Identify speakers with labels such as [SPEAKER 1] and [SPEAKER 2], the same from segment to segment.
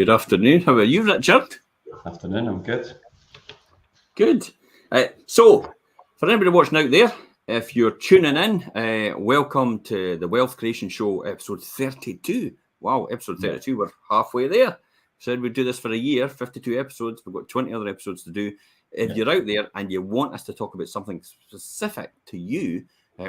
[SPEAKER 1] Good afternoon. How are you, Richard?
[SPEAKER 2] Afternoon, I'm good.
[SPEAKER 1] Good. So, for anybody watching out there, if you're tuning in, welcome to the Wealth Creation Show, episode 32. Wow, episode 32, we're halfway there. Said we'd do this for a year, 52 episodes. We've got 20 other episodes to do. If you're out there and you want us to talk about something specific to you,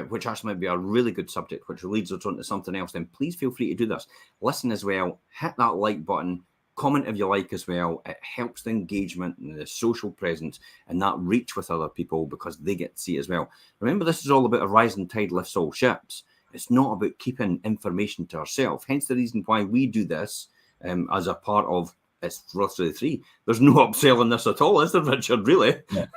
[SPEAKER 1] which actually might be a really good subject, which leads us on to something else, then please feel free to do this. Listen as well, hit that like button, comment if you like as well. It helps the engagement and the social presence and that reach with other people because they get to see it as well. Remember, this is all about a rising tide lifts all ships. It's not about keeping information to ourselves. Hence the reason why we do this as a part of it's roughly 3. There's no upselling this at all, is there, Richard? Really?
[SPEAKER 2] Yeah.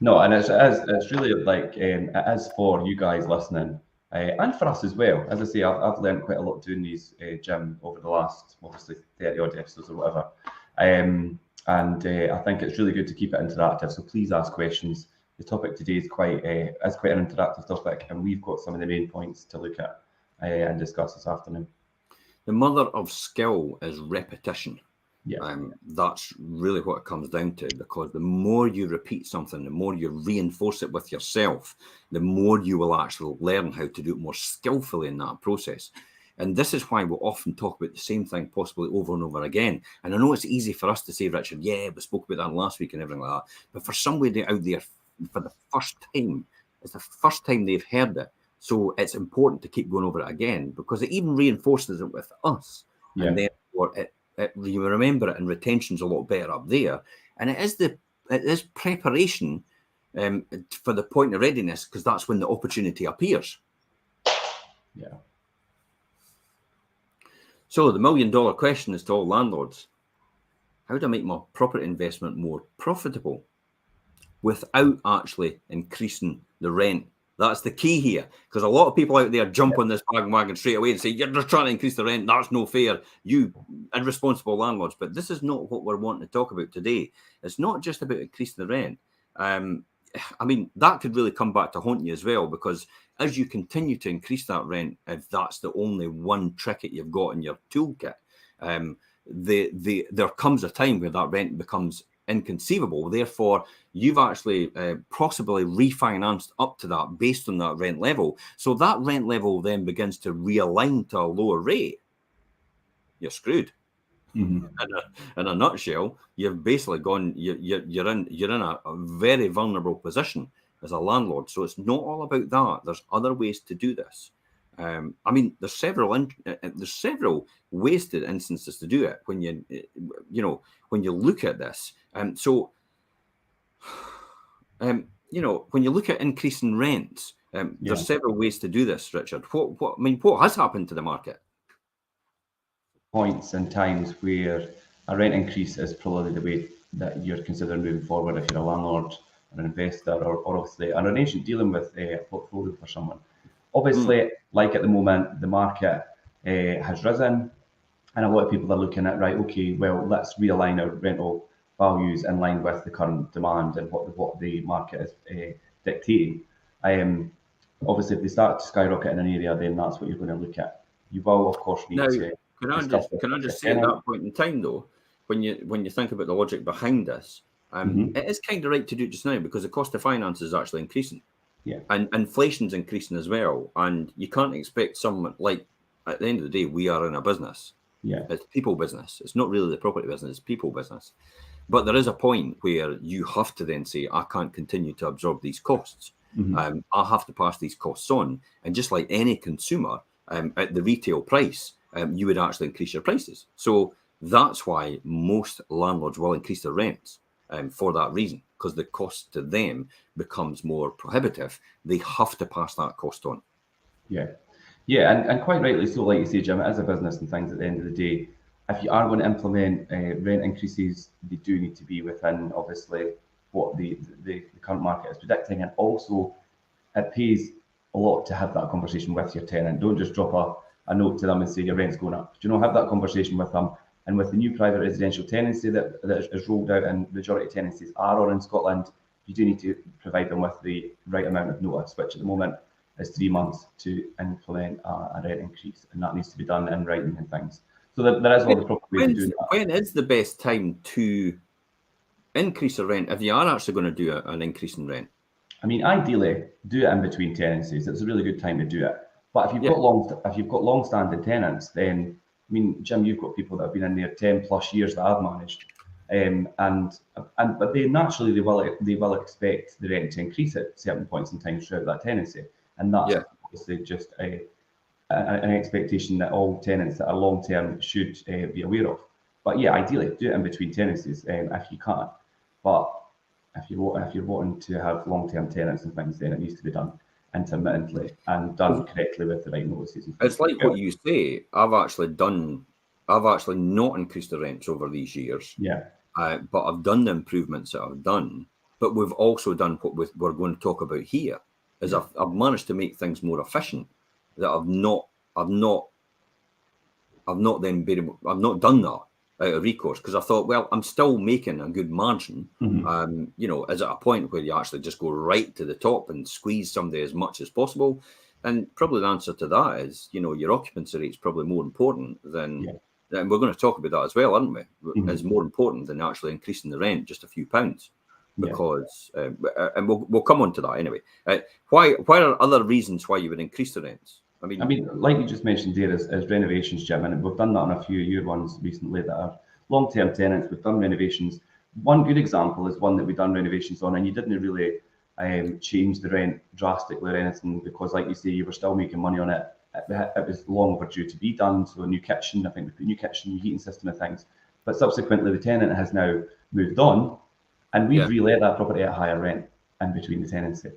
[SPEAKER 2] No, and it's really like it is for you guys listening and for us as well. As I say, I've learned quite a lot doing these, Jim, over the last obviously 30 odd episodes or whatever. And I think it's really good to keep it interactive. So please ask questions. The topic today is quite an interactive topic, and we've got some of the main points to look at and discuss this afternoon.
[SPEAKER 1] The mother of skill is repetition.
[SPEAKER 2] Yeah.
[SPEAKER 1] That's really what it comes down to, because the more you repeat something, the more you reinforce it with yourself, the more you will actually learn how to do it more skillfully in that process. And this is why we'll often talk about the same thing possibly over and over again. And I know it's easy for us to say, Richard, yeah, we spoke about that last week and everything like that. But for somebody out there for the first time, it's the first time they've heard it. So it's important to keep going over it again because it even reinforces it with us.
[SPEAKER 2] Yeah.
[SPEAKER 1] And therefore you remember it, and retention's a lot better up there. And it is preparation for the point of readiness, because that's when the opportunity appears.
[SPEAKER 2] Yeah.
[SPEAKER 1] So the $1 million question is to all landlords: how do I make my property investment more profitable without actually increasing the rent? That's the key here, because a lot of people out there jump on this bandwagon straight away and say, you're just trying to increase the rent. That's no fair. You irresponsible landlords. But this is not what we're wanting to talk about today. It's not just about increasing the rent. I mean, that could really come back to haunt you as well, because as you continue to increase that rent, if that's the only one trick you've got in your toolkit, there comes a time where that rent becomes inconceivable. Therefore, you've actually possibly refinanced up to that based on that rent level. So that rent level then begins to realign to a lower rate. You're screwed.
[SPEAKER 2] Mm-hmm.
[SPEAKER 1] In a nutshell, you've basically gone. You're in a very vulnerable position as a landlord. So it's not all about that. There's other ways to do this. I mean, there's several wasted instances to do it when when you look at this. When you look at increasing rents, there's several ways to do this, Richard. What has happened to the market?
[SPEAKER 2] Points and times where a rent increase is probably the way that you're considering moving forward if you're a landlord or an investor or obviously an agent dealing with a portfolio for someone. Obviously, like at the moment, the market has risen and a lot of people are looking at, right, okay, well, let's realign our rental values in line with the current demand and what the market is dictating. Obviously, if they start to skyrocket in an area, then that's what you're going to look at. You will, of course, need to...
[SPEAKER 1] Can I just say at that point in time, though, when you think about the logic behind this, it is kind of right to do it just now because the cost of finance is actually increasing.
[SPEAKER 2] Yeah.
[SPEAKER 1] And inflation's increasing as well. And you can't expect someone, like, at the end of the day, we are in a business.
[SPEAKER 2] Yeah.
[SPEAKER 1] It's people business. It's not really the property business, it's people business. But there is a point where you have to then say, I can't continue to absorb these costs.
[SPEAKER 2] Mm-hmm.
[SPEAKER 1] I have to pass these costs on. And just like any consumer, at the retail price, you would actually increase your prices. So that's why most landlords will increase their rents for that reason, because the cost to them becomes more prohibitive. They have to pass that cost on.
[SPEAKER 2] Yeah. Yeah, and quite rightly so, like you say, Jim, it is a business and things at the end of the day. If you are going to implement rent increases, they do need to be within, obviously, what the current market is predicting. And also, it pays a lot to have that conversation with your tenant. Don't just drop a note to them and say your rent's going up. Have that conversation with them. And with the new private residential tenancy that is rolled out, and majority of tenancies are on in Scotland, you do need to provide them with the right amount of notice, which at the moment is 3 months to implement a rent increase, and that needs to be done in writing and things. So there is all the proper ways of doing that.
[SPEAKER 1] When is the best time to increase the rent if you are actually going to do an increase in rent?
[SPEAKER 2] I mean, ideally, do it in between tenancies. It's a really good time to do it. But if you've got long-standing tenants, then I mean, Jim, you've got people that have been in there 10 plus years that I've managed, but they naturally they will expect the rent to increase at certain points in time throughout that tenancy, and that's obviously just an expectation that all tenants that are long-term should be aware of. But yeah, ideally, do it in between tenancies if you can. But if you're wanting to have long-term tenants and things, then it needs to be done intermittently and done correctly with the right notices.
[SPEAKER 1] It's like what you say. I've actually not increased the rents over these years.
[SPEAKER 2] Yeah.
[SPEAKER 1] But I've done the improvements that I've done. But we've also done what we're going to talk about here. Is I've managed to make things more efficient. That I've not done that out of recourse, because I thought, well, I'm still making a good margin. Is at a point where you actually just go right to the top and squeeze somebody as much as possible? And probably the answer to that is, your occupancy rate is probably more important than, and we're going to talk about that as well, aren't we? Is more important than actually increasing the rent just a few pounds, because, and we'll come on to that anyway. Why are other reasons why you would increase the rents? I mean,
[SPEAKER 2] like you just mentioned there, is renovations, Jim, and we've done that on a few of your ones recently that are long-term tenants. We've done renovations. One good example is one that we've done renovations on, and you didn't really change the rent drastically or anything, because, like you say, you were still making money on it. It was long overdue to be done. So a new kitchen, I think we put a new kitchen, new heating system and things. But subsequently, the tenant has now moved on, and we've relet that property at higher rent in between the tenancy.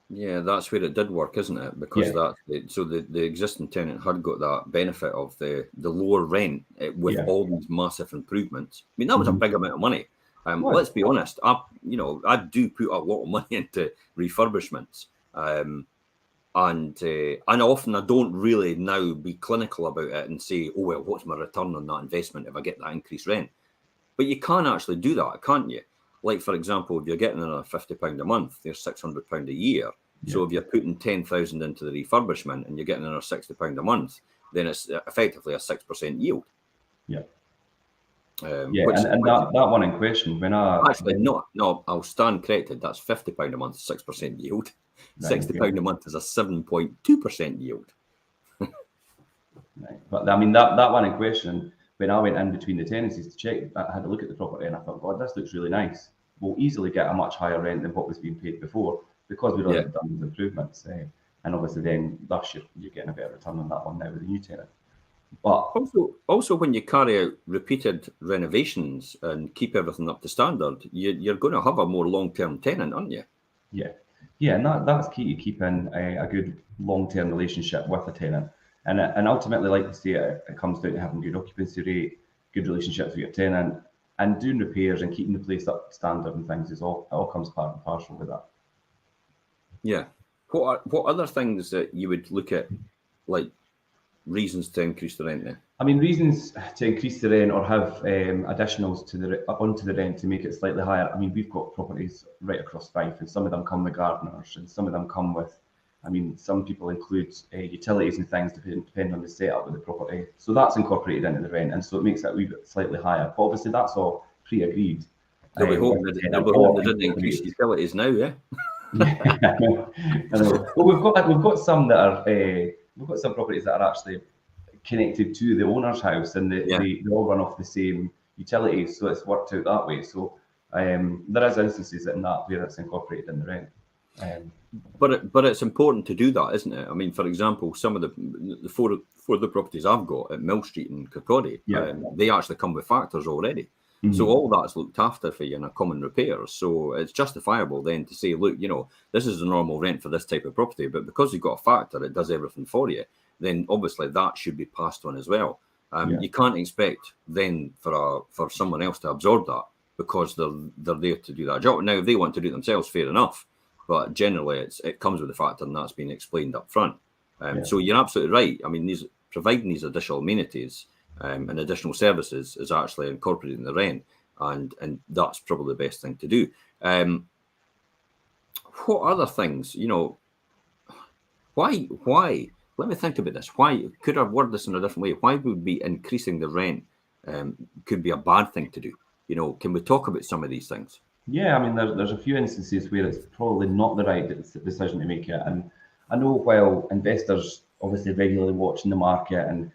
[SPEAKER 1] Yeah, that's where it did work, isn't it? Because the existing tenant had got that benefit of the lower rent with all these massive improvements. I mean, that was a big amount of money. Let's be honest. I do put a lot of money into refurbishments, and often I don't really now be clinical about it and say, oh well, what's my return on that investment if I get that increased rent? But you can actually do that, can't you? Like, for example, if you're getting another £50 a month, there's £600 a year. So if you're putting 10,000 into the refurbishment and you're getting another £60 a month, then it's effectively a 6% yield.
[SPEAKER 2] Yeah. And that one in question, when I
[SPEAKER 1] actually no, I'll stand corrected. That's £50 a month, 6% yield. £60 a month is a 7.2% yield.
[SPEAKER 2] Right. But I mean that one in question, when I went in between the tenancies to check, I had a look at the property and I thought, God, this looks really nice. We'll easily get a much higher rent than what was being paid before, because we'd already done these improvements. And obviously then thus you're getting a better return on that one now with the new tenant. But
[SPEAKER 1] also when you carry out repeated renovations and keep everything up to standard, you're going to have a more long-term tenant, aren't you?
[SPEAKER 2] Yeah, and that's key to keeping a good long-term relationship with a tenant. And ultimately, like you say, it comes down to having good occupancy rate, good relationships with your tenant, and doing repairs and keeping the place up to standard and things. It all comes part and parcel with that.
[SPEAKER 1] Yeah. What other things that you would look at, like reasons to increase the rent then?
[SPEAKER 2] I mean, reasons to increase the rent or have additionals onto the rent to make it slightly higher. I mean, we've got properties right across Fife, and some of them come with gardeners, and some of them come with, I mean, some people include utilities and things depending on the setup of the property. So that's incorporated into the rent, and so it makes it a wee bit slightly higher. But obviously, that's all pre-agreed.
[SPEAKER 1] They'll be hoping they didn't increase utilities now, yeah.
[SPEAKER 2] Well, we've got some that are we've got some properties that are actually connected to the owner's house, and they all run off the same utilities, so it's worked out that way. So there is instances in that where it's incorporated in the rent.
[SPEAKER 1] But it's important to do that, isn't it? I mean, for example, some of the four of the properties I've got at Mill Street and Kirkcaldy, they actually come with factors already. So all that's looked after for you in a common repairs. So it's justifiable then to say, look, this is the normal rent for this type of property, but because you've got a factor, it does everything for you. Then obviously that should be passed on as well. You can't expect then for someone else to absorb that because they're there to do that job. Now, if they want to do it themselves, fair enough. But generally, it comes with the factor, and that's been explained up front. So you're absolutely right. I mean, providing these additional amenities and additional services is actually incorporated in the rent, and that's probably the best thing to do. What other things? Why let me think about this. Why could I word this in a different way? Why would be increasing the rent could be a bad thing to do? You know, can we talk about some of these things?
[SPEAKER 2] Yeah, I mean, there's a few instances where it's probably not the right decision to make it. And I know while investors obviously regularly watching the market and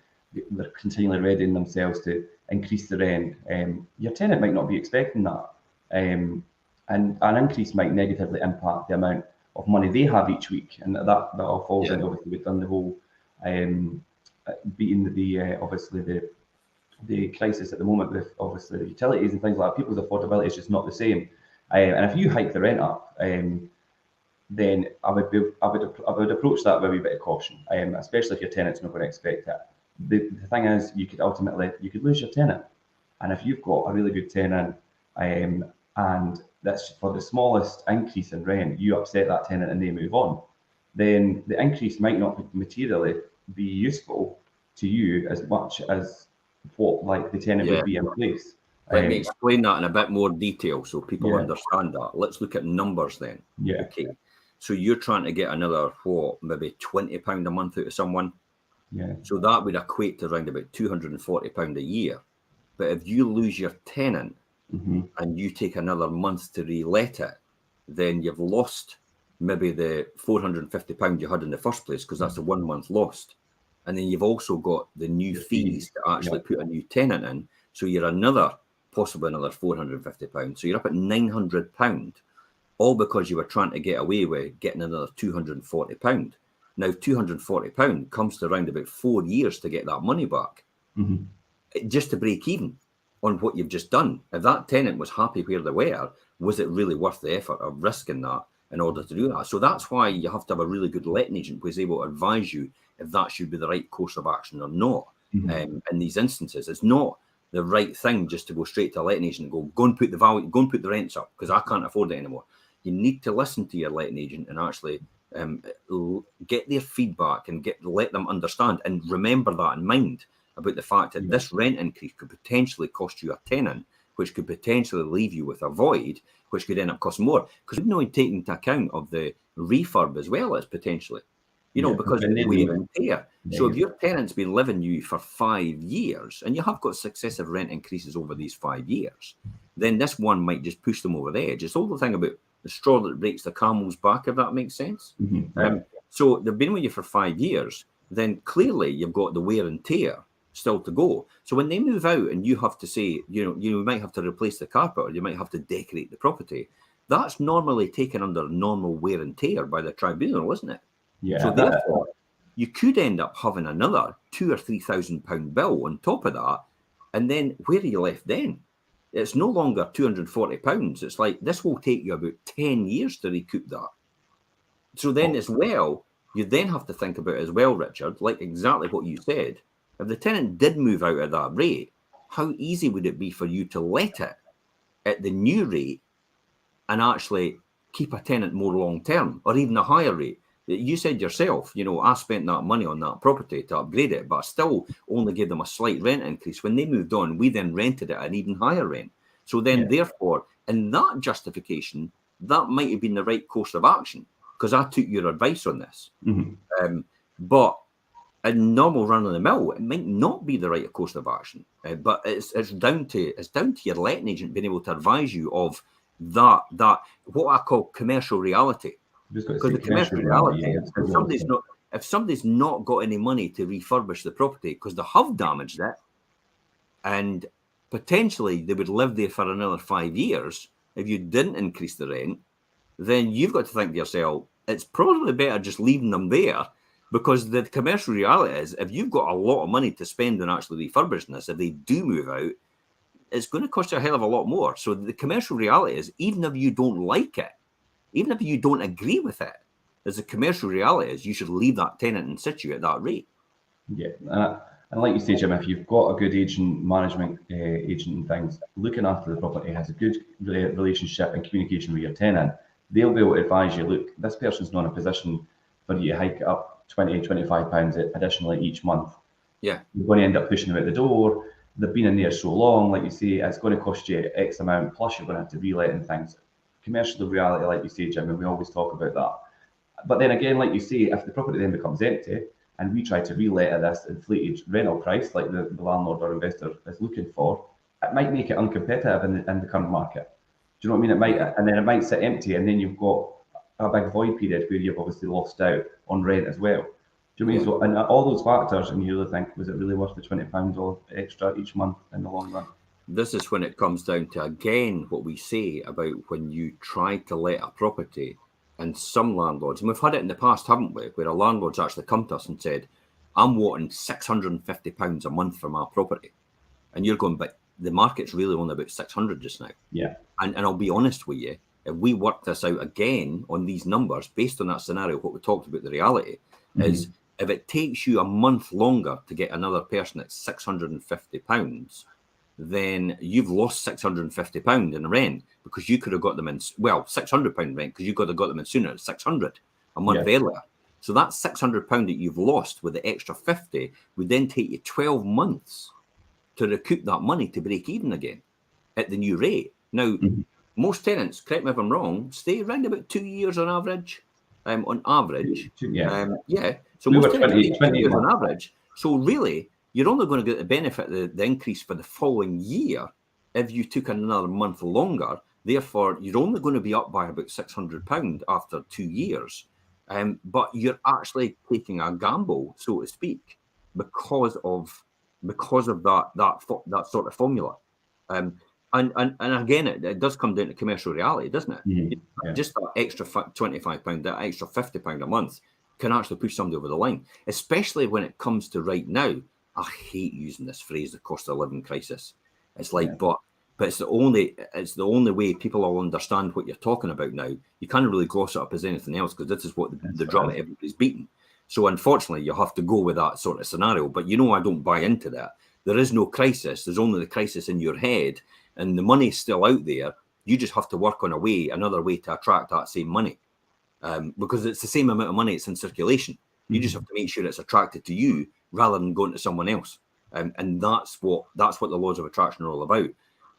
[SPEAKER 2] they're continually readying themselves to increase the rent, your tenant might not be expecting that. And an increase might negatively impact the amount of money they have each week. And that all falls into, obviously, we've done the whole beating obviously the crisis at the moment with obviously the utilities and things like that. People's affordability is just not the same. And if you hike the rent up, then I would approach that with a wee bit of caution, especially if your tenant's not going to expect it. The thing is, you could lose your tenant, and if you've got a really good tenant, and that's for the smallest increase in rent, you upset that tenant and they move on, then the increase might not materially be useful to you as much as what like the tenant would be in place.
[SPEAKER 1] Let me explain that in a bit more detail so people understand that. Let's look at numbers then.
[SPEAKER 2] Yeah.
[SPEAKER 1] Okay. So you're trying to get another, maybe £20 a month out of someone.
[SPEAKER 2] Yeah.
[SPEAKER 1] So that would equate to around about £240 a year. But if you lose your tenant and you take another month to re-let it, then you've lost maybe the £450 you had in the first place, because that's the 1 month lost. And then you've also got the new fees to actually put a new tenant in. So you're possibly another £450. So you're up at £900, all because you were trying to get away with getting another £240. Now, £240 comes to around about 4 years to get that money back, just to break even on what you've just done. If that tenant was happy where they were, was it really worth the effort of risking that in order to do that? So that's why you have to have a really good letting agent who is able to advise you if that should be the right course of action or not. In these instances, it's not the right thing just to go straight to a letting agent and go and put the rents up because I can't afford it anymore. You need to listen to your letting agent and actually get their feedback and let them understand, and remember that in mind about the fact that this rent increase could potentially cost you a tenant, which could potentially leave you with a void, which could end up costing more, because we've not taken into account of the refurb as well as potentially, because of the wear and tear. So if your tenant's been living you for 5 years and you have got successive rent increases over these 5 years, then this one might just push them over the edge. It's all the thing about the straw that breaks the camel's back, if that makes sense. So they've been with you for 5 years, then clearly you've got the wear and tear still to go. So when they move out and you have to say, you might have to replace the carpet or you might have to decorate the property, that's normally taken under normal wear and tear by the tribunal, isn't it?
[SPEAKER 2] Yeah.
[SPEAKER 1] So therefore, you could end up having another £2,000 or £3,000 bill on top of that, and then where are you left then? It's no longer £240. It's like this will take you about 10 years to recoup that. So then as well, you then have to think about as well, Richard, like exactly what you said. If the tenant did move out at that rate, how easy would it be for you to let it at the new rate and actually keep a tenant more long term, or even a higher rate? You said yourself, I spent that money on that property to upgrade it, but I still only gave them a slight rent increase. When they moved on, we then rented it at an even higher rent. So then, therefore, in that justification, that might have been the right course of action because I took your advice on this. But in normal run of the mill, it might not be the right course of action. But it's down to your letting agent being able to advise you of that what I call commercial reality. Because the commercial reality is if somebody's not got any money to refurbish the property because they have damaged it, and potentially they would live there for another 5 years if you didn't increase the rent, then you've got to think to yourself, it's probably better just leaving them there, because the commercial reality is if you've got a lot of money to spend on actually refurbishing this, if they do move out, it's going to cost you a hell of a lot more. So the commercial reality is, even if you don't like it, even if you don't agree with it, as a commercial reality is, you should leave that tenant in situ at that rate.
[SPEAKER 2] Yeah, and like you say, Jim, if you've got a good management agent and things, looking after the property, has a good relationship and communication with your tenant, they'll be able to advise you, look, this person's not in a position for you to hike it up £20, £25 additionally each month.
[SPEAKER 1] Yeah.
[SPEAKER 2] You're going to end up pushing them out the door. They've been in there so long, like you say, it's going to cost you X amount, plus you're going to have to relet and things. Commercial reality, like you say, Jim, and we always talk about that. But then again, like you say, if the property then becomes empty, and we try to relet at this inflated rental price like the landlord or investor is looking for, it might make it uncompetitive in the current market. Do you know what I mean? It might, and then it might sit empty, and then you've got a big void period where you've obviously lost out on rent as well. Do you know what I mean? So, and all those factors, and you really think, was it really worth the £20 extra each month in the long run?
[SPEAKER 1] This is when it comes down to, again, what we say about when you try to let a property, and some landlords, and we've had it in the past, haven't we, where a landlord's actually come to us and said, I'm wanting £650 a month for my property. And you're going, but the market's really only about 600 just now.
[SPEAKER 2] Yeah.
[SPEAKER 1] And I'll be honest with you, if we work this out again on these numbers, based on that scenario, what we talked about, the reality is, if it takes you a month longer to get another person at £650, then you've lost £650 in rent, because you could have got them in, well, £600 rent, because you could have got them in sooner at 600 a month earlier. So that £600 that you've lost with the extra 50 would then take you 12 months to recoup that money to break even again at the new rate. Now, most tenants, correct me if I'm wrong, stay around about 2 years on average. On average. So
[SPEAKER 2] we
[SPEAKER 1] most tenants
[SPEAKER 2] 20
[SPEAKER 1] stay 2 years on average. So really, you're only going to get the benefit of the increase for the following year if you took another month longer. Therefore, you're only going to be up by about £600 after 2 years. But you're actually taking a gamble, so to speak, because of that sort of formula. And again, it does come down to commercial reality, doesn't it? Just that extra £25, that extra £50 a month can actually push somebody over the line, especially when it comes to right now. I hate using this phrase, the cost of living crisis. It's like, but it's the only way people will understand what you're talking about now. You can't really gloss it up as anything else, because this is what the drum that everybody's beating. So unfortunately, you have to go with that sort of scenario. But I don't buy into that. There is no crisis. There's only the crisis in your head, and the money's still out there. You just have to work on another way to attract that same money, because it's the same amount of money. It's in circulation. You just have to make sure it's attracted to you rather than going to someone else. And that's what the laws of attraction are all about.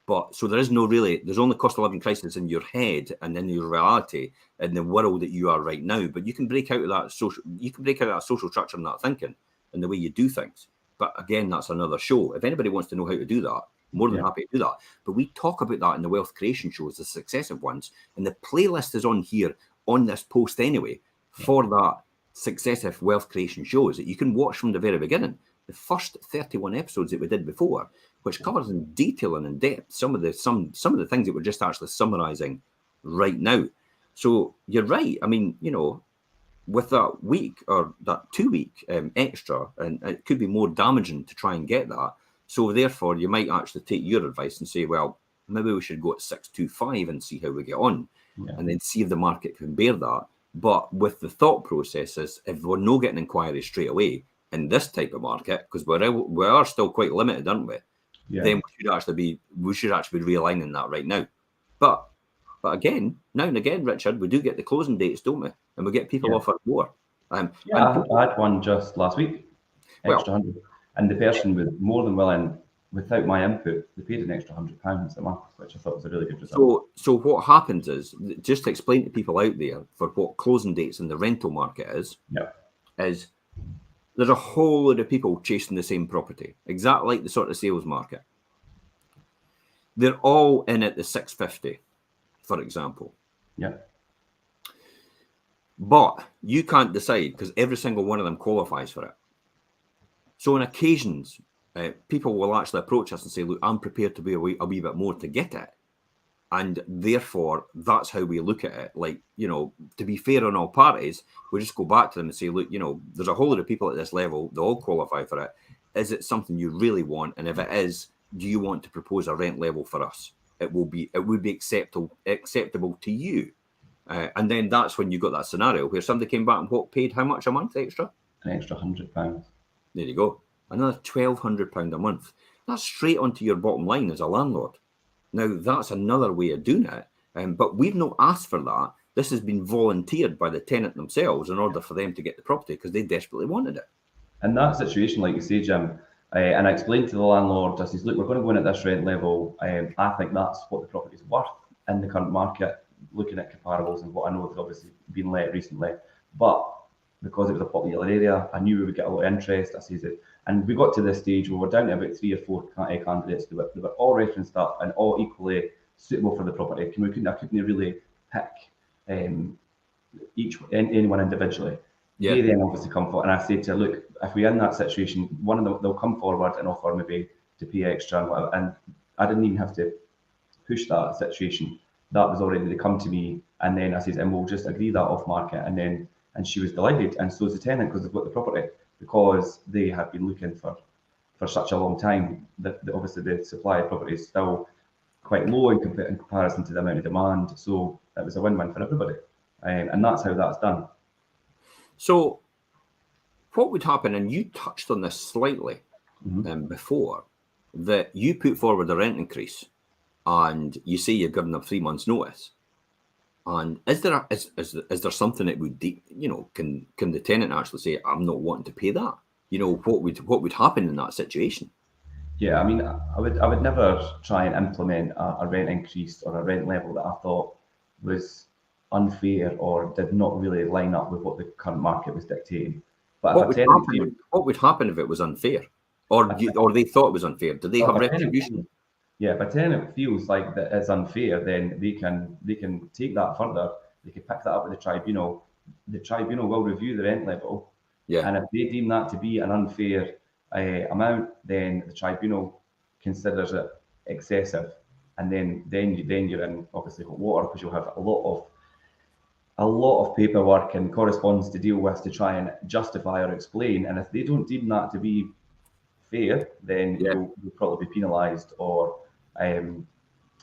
[SPEAKER 1] But so there's only cost of living crisis in your head and in your reality in the world that you are right now. But you can break out of that social structure and that thinking and the way you do things. But again, that's another show. If anybody wants to know how to do that, more than happy to do that. But we talk about that in the wealth creation shows, the successive ones. And the playlist is on here on this post anyway for that successive wealth creation shows that you can watch from the very beginning. The first 31 episodes that we did before, which covers in detail and in depth some of the things that we're just actually summarizing right now. So you're right. I mean, with that week or that 2 week extra, and it could be more damaging to try and get that. So therefore, you might actually take your advice and say, well, maybe we should go at 625 and see how we get on, and then see if the market can bear that. But with the thought processes, if we're not getting inquiries straight away in this type of market, because we are still quite limited, aren't we? Then we should actually be realigning that right now. But again, now and again, Richard, we do get the closing dates, don't we? And we get people offered more.
[SPEAKER 2] I had one just last week, extra 100, and the person was more than willing. Without my input, they paid an extra £100 a month, which I thought was a really good result.
[SPEAKER 1] So what happens is, just to explain to people out there for what closing dates in the rental market is there's a whole lot of people chasing the same property, exactly like the sort of sales market. They're all in at the 650, for example. But you can't decide, because every single one of them qualifies for it. So on occasions, people will actually approach us and say, look, I'm prepared to be a wee bit more to get it. And therefore, that's how we look at it. Like, to be fair on all parties, we just go back to them and say, look, there's a whole lot of people at this level, they all qualify for it. Is it something you really want? And if it is, do you want to propose a rent level for us? It would be acceptable to you. And then that's when you got that scenario where somebody came back and paid how much a month extra?
[SPEAKER 2] An extra £100.
[SPEAKER 1] There you go. Another £1,200 a month. That's straight onto your bottom line as a landlord. Now, that's another way of doing it. But we've not asked for that. This has been volunteered by the tenant themselves in order for them to get the property because they desperately wanted it.
[SPEAKER 2] In that situation, like you say, Jim, and I explained to the landlord, I says, look, we're going to go in at this rent level. I think that's what the property is worth in the current market, looking at comparables and what I know has obviously been let recently. But because it was a popular area. I knew we would get a lot of interest. I says it, and we got to this stage where we're down to about 3 or 4 candidates. They were all referenced up and all equally suitable for the property. I couldn't really pick anyone individually.
[SPEAKER 1] Yeah.
[SPEAKER 2] They then obviously come forward, and I said to her, look, if we're in that situation, one of them, they'll come forward and offer maybe to pay extra and whatever. And I didn't even have to push that situation. That was already, they come to me, and then I said, and we'll just agree that off market. And she was delighted, and so is the tenant, because they've got the property, because they have been looking for such a long time. That obviously the supply of property is still quite low in comparison to the amount of demand. So it was a win-win for everybody, and that's how that's done.
[SPEAKER 1] So what would happen, and you touched on this slightly before, that you put forward a rent increase and you say you're giving them 3 months notice. And is there something that would, can the tenant actually say, I'm not wanting to pay that? What would happen in that situation?
[SPEAKER 2] Yeah, I mean, I would never try and implement a rent increase or a rent level that I thought was unfair or did not really line up with what the current market was dictating. But
[SPEAKER 1] what would happen if it was unfair, or they thought it was unfair? Do they have retribution?
[SPEAKER 2] Yeah, if a tenant feels like that is unfair, then they can take that further. They can pick that up with the tribunal. The tribunal will review the rent level, and if they deem that to be an unfair amount, then the tribunal considers it excessive, and then you're in obviously hot water, because you'll have a lot of paperwork and correspondence to deal with to try and justify or explain. And if they don't deem that to be fair, then you'll probably be penalised, or and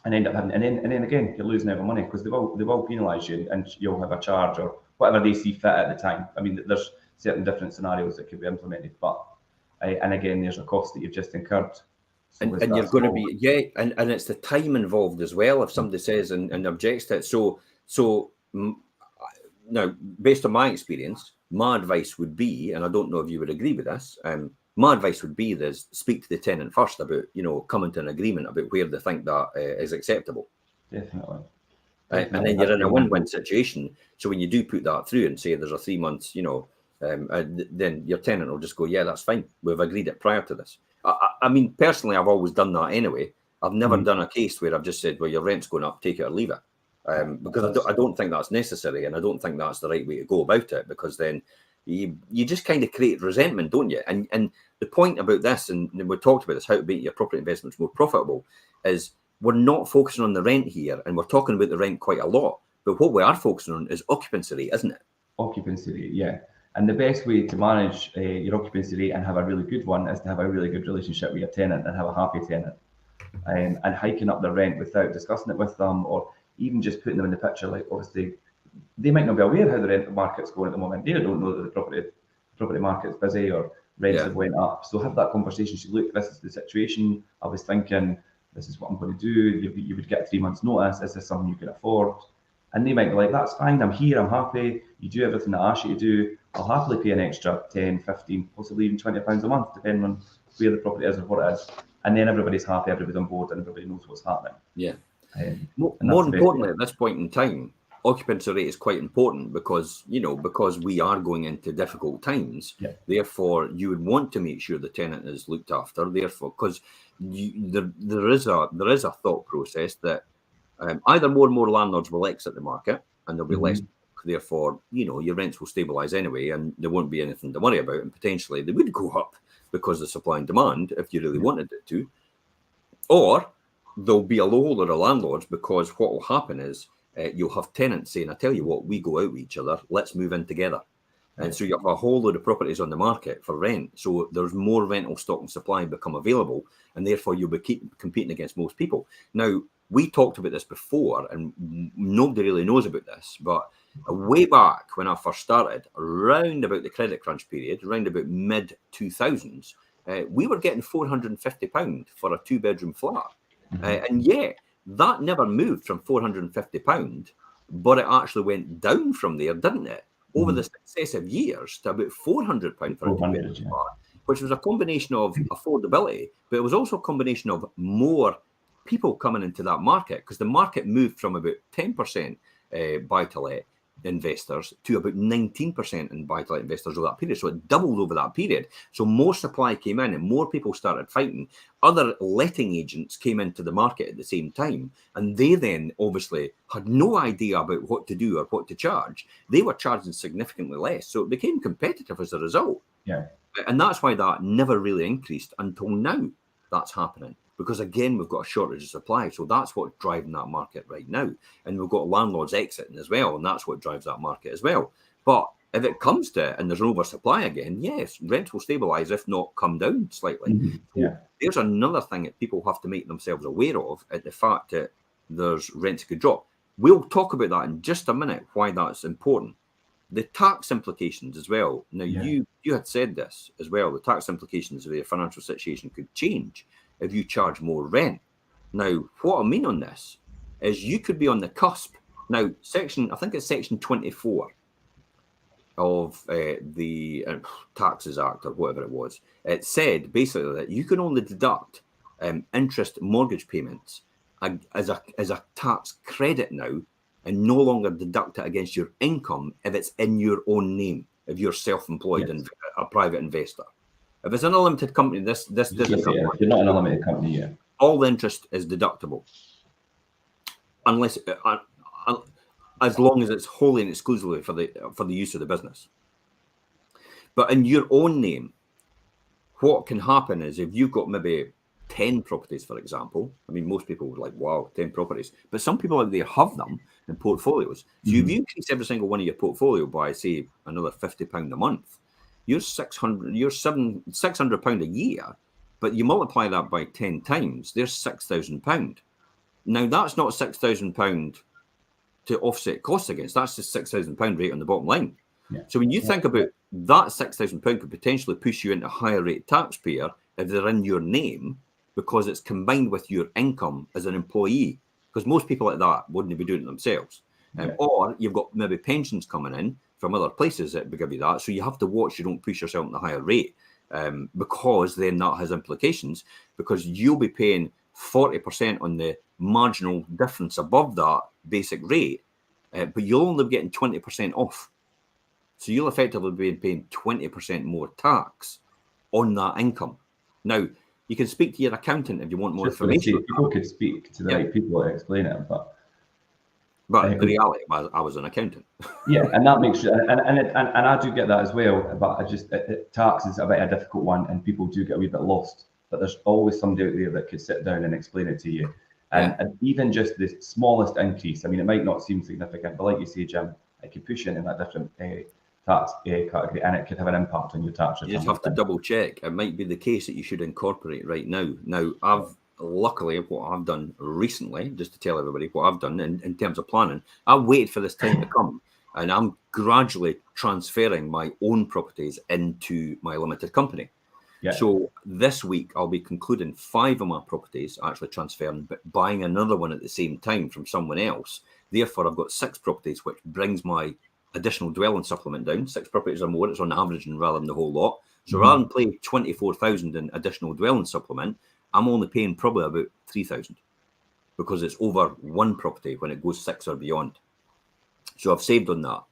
[SPEAKER 2] end up having, and then again you're losing out on money, because they will penalise you, and you'll have a charge or whatever they see fit at the time. I mean, there's certain different scenarios that could be implemented, but and again there's a cost that you've just incurred. So
[SPEAKER 1] and you're going to be and it's the time involved as well. If somebody says and objects to it, so now, based on my experience, my advice would be, and I don't know if you would agree with this, my advice would be is speak to the tenant first about, coming to an agreement about where they think that is acceptable.
[SPEAKER 2] Definitely.
[SPEAKER 1] And then you're in a win-win situation. So when you do put that through and say there's a 3 months, then your tenant will just go, yeah, that's fine. We've agreed it prior to this. I mean, personally, I've always done that anyway. I've never done a case where I've just said, well, your rent's going up, take it or leave it. Because I don't think that's necessary, and I don't think that's the right way to go about it, because then you just kind of create resentment, don't you? And the point about this, and we talked about this, how to make your property investments more profitable, is we're not focusing on the rent here, and we're talking about the rent quite a lot, but what we are focusing on is occupancy rate, isn't it?
[SPEAKER 2] Occupancy rate, yeah. And the best way to manage your occupancy rate and have a really good one is to have a really good relationship with your tenant and have a happy tenant, and hiking up their rent without discussing it with them, or even just putting them in the picture. Like, obviously, they might not be aware how the rent market's going at the moment. They don't know that the property market's busy or rents have went up. So have that conversation. So look, this is the situation. I was thinking, this is what I'm going to do. You would get 3 months notice. Is this something you can afford? And they might be like, that's fine. I'm here. I'm happy. You do everything that I ask you to do. I'll happily pay an extra 10, 15, possibly even £20 a month, depending on where the property is or what it is. And then everybody's happy. Everybody's on board, and everybody knows what's happening.
[SPEAKER 1] Yeah. More importantly, at this point in time, occupancy rate is quite important, because we are going into difficult times. Therefore, you would want to make sure the tenant is looked after. Therefore, because there is a thought process that either more and more landlords will exit the market, and there'll be less. Therefore, your rents will stabilise anyway, and there won't be anything to worry about. And potentially, they would go up because of supply and demand if you really wanted it to, or there'll be a low load of landlords, because what will happen is you'll have tenants saying, I tell you what, we go out with each other, let's move in together. And so you have a whole load of properties on the market for rent. So there's more rental stock and supply become available, and therefore you'll be competing against most people. Now, we talked about this before, and nobody really knows about this, but way back when I first started, around about the credit crunch period, around about mid-2000s, we were getting £450 for a 2-bedroom flat. And that never moved from £450, but it actually went down from there, didn't it? Over the successive years to about £400 for a 2-bedroom flat, which was a combination of affordability, but it was also a combination of more people coming into that market, because the market moved from about 10% buy to let investors to about 19% in buy-to-let investors over that period. So it doubled over that period. So more supply came in and more people started fighting. Other letting agents came into the market at the same time, and they then obviously had no idea about what to do or what to charge. They were charging significantly less. So it became competitive as a result.
[SPEAKER 2] Yeah.
[SPEAKER 1] And that's why that never really increased until now. That's happening. Because again, we've got a shortage of supply. So that's what's driving that market right now. And we've got landlords exiting as well. And that's what drives that market as well. But if it comes to it and there's an oversupply again, yes, rents will stabilise, if not come down slightly.
[SPEAKER 2] Mm-hmm. Yeah.
[SPEAKER 1] So there's another thing that people have to make themselves aware of, at the fact that there's rents could drop. We'll talk about that in just a minute, why that's important. The tax implications as well. Now, you had said this as well. The tax implications of your financial situation could change if you charge more rent. Now, what I mean on this is you could be on the cusp. Now, I think it's section 24 of the Taxes Act or whatever it was. It said basically that you can only deduct interest mortgage payments as a tax credit now, and no longer deduct it against your income if it's in your own name, if you're self-employed and a private investor. If it's an unlimited company, this
[SPEAKER 2] you're not an unlimited company yet.
[SPEAKER 1] All the interest is deductible, unless as long as it's wholly and exclusively for the use of the business. But in your own name, what can happen is if you've got maybe 10 properties, for example. I mean, most people would like, wow, 10 properties. But some people out there have them in portfolios. So if you increase every single one of your portfolio by, say, another £50 a month, you're £600 a year, but you multiply that by 10 times, there's £6,000. Now, that's not £6,000 to offset costs against. That's just £6,000 rate on the bottom line. Yeah. So when you think about that, £6,000 could potentially push you into a higher rate taxpayer if they're in your name, because it's combined with your income as an employee. Because most people like that wouldn't be doing it themselves. Or you've got maybe pensions coming in from other places that give you that. So you have to watch you don't push yourself in the higher rate, because then that has implications, because you'll be paying 40% on the marginal difference above that basic rate, but you'll only be getting 20% off. So you'll effectively be paying 20% more tax on that income. Now, you can speak to your accountant if you want more information.
[SPEAKER 2] People could speak to the right people to explain it, but
[SPEAKER 1] the reality, I was an accountant.
[SPEAKER 2] Yeah, and that makes sure, and I do get that as well. But tax is a bit a difficult one, and people do get a wee bit lost. But there's always somebody out there that could sit down and explain it to you. And even just the smallest increase, I mean, it might not seem significant, but like you say, Jim, it could push you in that different tax category, and it could have an impact on your tax return.
[SPEAKER 1] You just have to double check. It might be the case that you should incorporate right now. Now, luckily, what I've done recently, just to tell everybody what I've done in terms of planning, I waited for this time to come, and I'm gradually transferring my own properties into my limited company. Yeah. So this week, I'll be concluding 5 of my properties, actually transferring, but buying another one at the same time from someone else. Therefore, I've got 6 properties, which brings my additional dwelling supplement down. 6 properties or more, it's on average rather than the whole lot. So rather than paying 24,000 in additional dwelling supplement, I'm only paying probably about 3,000, because it's over 1 property when it goes 6 or beyond. So I've saved on that.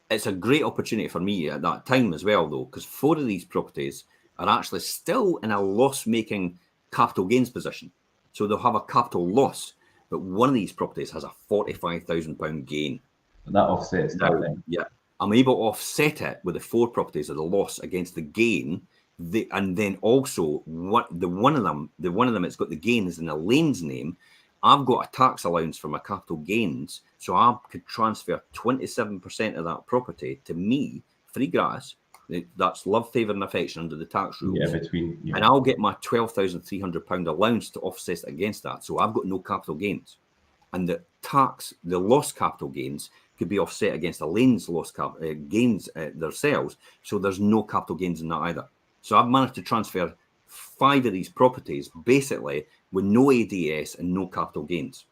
[SPEAKER 1] It's a great opportunity for me at that time as well, though, because 4 of these properties are actually still in a loss-making capital gains position. So they'll have a capital loss, but one of these properties has a £45,000 gain.
[SPEAKER 2] And that offsets that then.
[SPEAKER 1] Yeah, I'm able to offset it with the 4 properties of the loss against the gain. And then also the one of them it's got the gain is in Elaine's name. I've got a tax allowance for my capital gains, so I could transfer 27% of that property to me, free grass. That's love, favour and affection under the tax rules. Yeah, and I'll get my £12,300 allowance to offset against that. So I've got no capital gains. And the loss capital gains could be offset against Elaine's loss gains themselves. So there's no capital gains in that either. So I've managed to transfer 5 of these properties basically with no ADS and no capital gains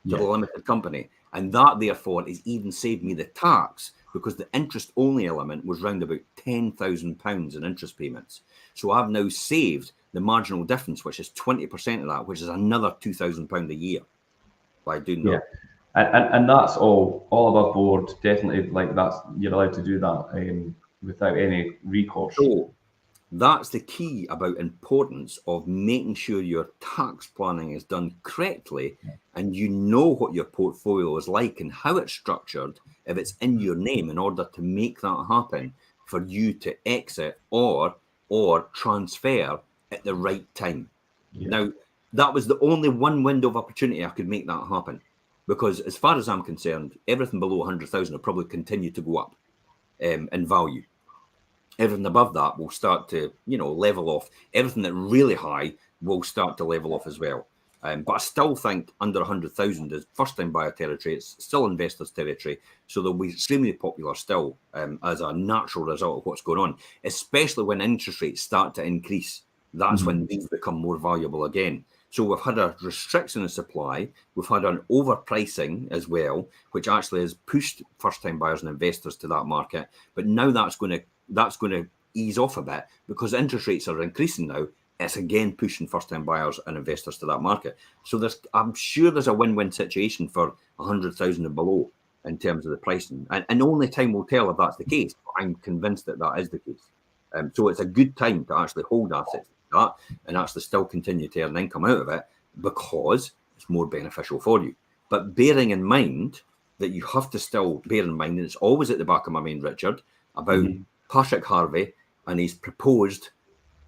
[SPEAKER 1] to the limited company. And that therefore is even saved me the tax, because the interest only element was round about £10,000 in interest payments. So I've now saved the marginal difference, which is 20% of that, which is another £2,000 a year by doing that.
[SPEAKER 2] And that's all above board. Definitely, like you're allowed to do that without any recourse.
[SPEAKER 1] So that's the key about importance of making sure your tax planning is done correctly, and you know what your portfolio is like and how it's structured if it's in your name, in order to make that happen for you to exit or transfer at the right time.
[SPEAKER 2] Yeah.
[SPEAKER 1] Now, that was the only one window of opportunity I could make that happen, because as far as I'm concerned, everything below 100,000 will probably continue to go up in value. Everything above that will start to, level off. Everything that really high will start to level off as well. But I still think under 100,000 is first-time buyer territory. It's still investors' territory. So they'll be extremely popular still as a natural result of what's going on, especially when interest rates start to increase. That's when these become more valuable again. So we've had a restriction in supply. We've had an overpricing as well, which actually has pushed first-time buyers and investors to that market. But now that's going to ease off a bit because interest rates are increasing now. It's again pushing first-time buyers and investors to that market. So I'm sure there's a win-win situation for 100,000 and below in terms of the pricing. And only time will tell if that's the case. But I'm convinced that is the case. So it's a good time to actually hold assets like that and actually still continue to earn income out of it, because it's more beneficial for you. But bearing in mind that you have to still bear in mind, and it's always at the back of my mind, Richard, about Patrick Harvey and his proposed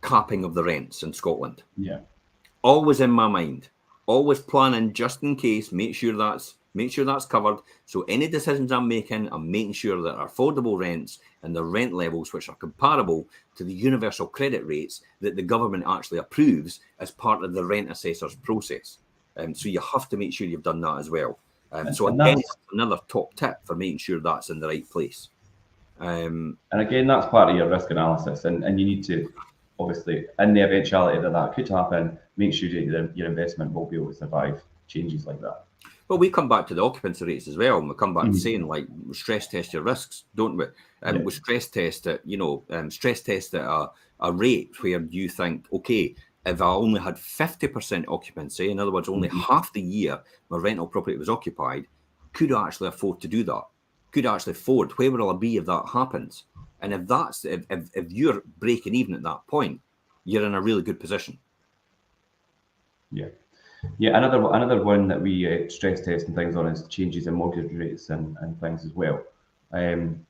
[SPEAKER 1] capping of the rents in Scotland.
[SPEAKER 2] Yeah.
[SPEAKER 1] Always in my mind, always planning just in case, make sure that's covered. So any decisions I'm making sure that are affordable rents and the rent levels which are comparable to the universal credit rates that the government actually approves as part of the rent assessor's process. So you have to make sure you've done that as well. So again, that's another top tip for making sure that's in the right place.
[SPEAKER 2] And again, that's part of your risk analysis, and you need to, obviously, in the eventuality that could happen, make sure that your investment will be able to survive changes like that.
[SPEAKER 1] Well, we come back to the occupancy rates as well, and we come back to saying, like, stress test your risks, don't we? We stress test it, at a rate where you think, okay, if I only had 50% occupancy, in other words, only half the year my rental property was occupied, could I actually afford to do that? Could I actually afford? Where will I be if that happens? And if you're breaking even at that point, you're in a really good position.
[SPEAKER 2] Yeah. Yeah, another one that we stress test and things on is changes in mortgage rates and things as well.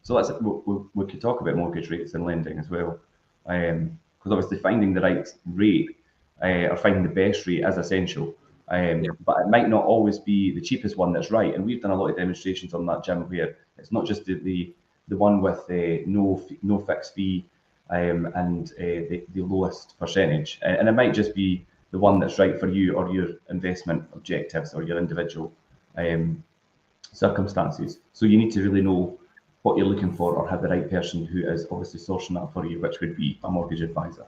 [SPEAKER 2] So we could talk about mortgage rates and lending as well, because obviously finding the right rate or finding the best rate is essential. But it might not always be the cheapest one that's right. And we've done a lot of demonstrations on that, Jim, where it's not just the one with no fixed fee and the lowest percentage, and it might just be the one that's right for you or your investment objectives or your individual circumstances. So you need to really know what you're looking for, or have the right person who is obviously sourcing that for you, which would be a mortgage advisor.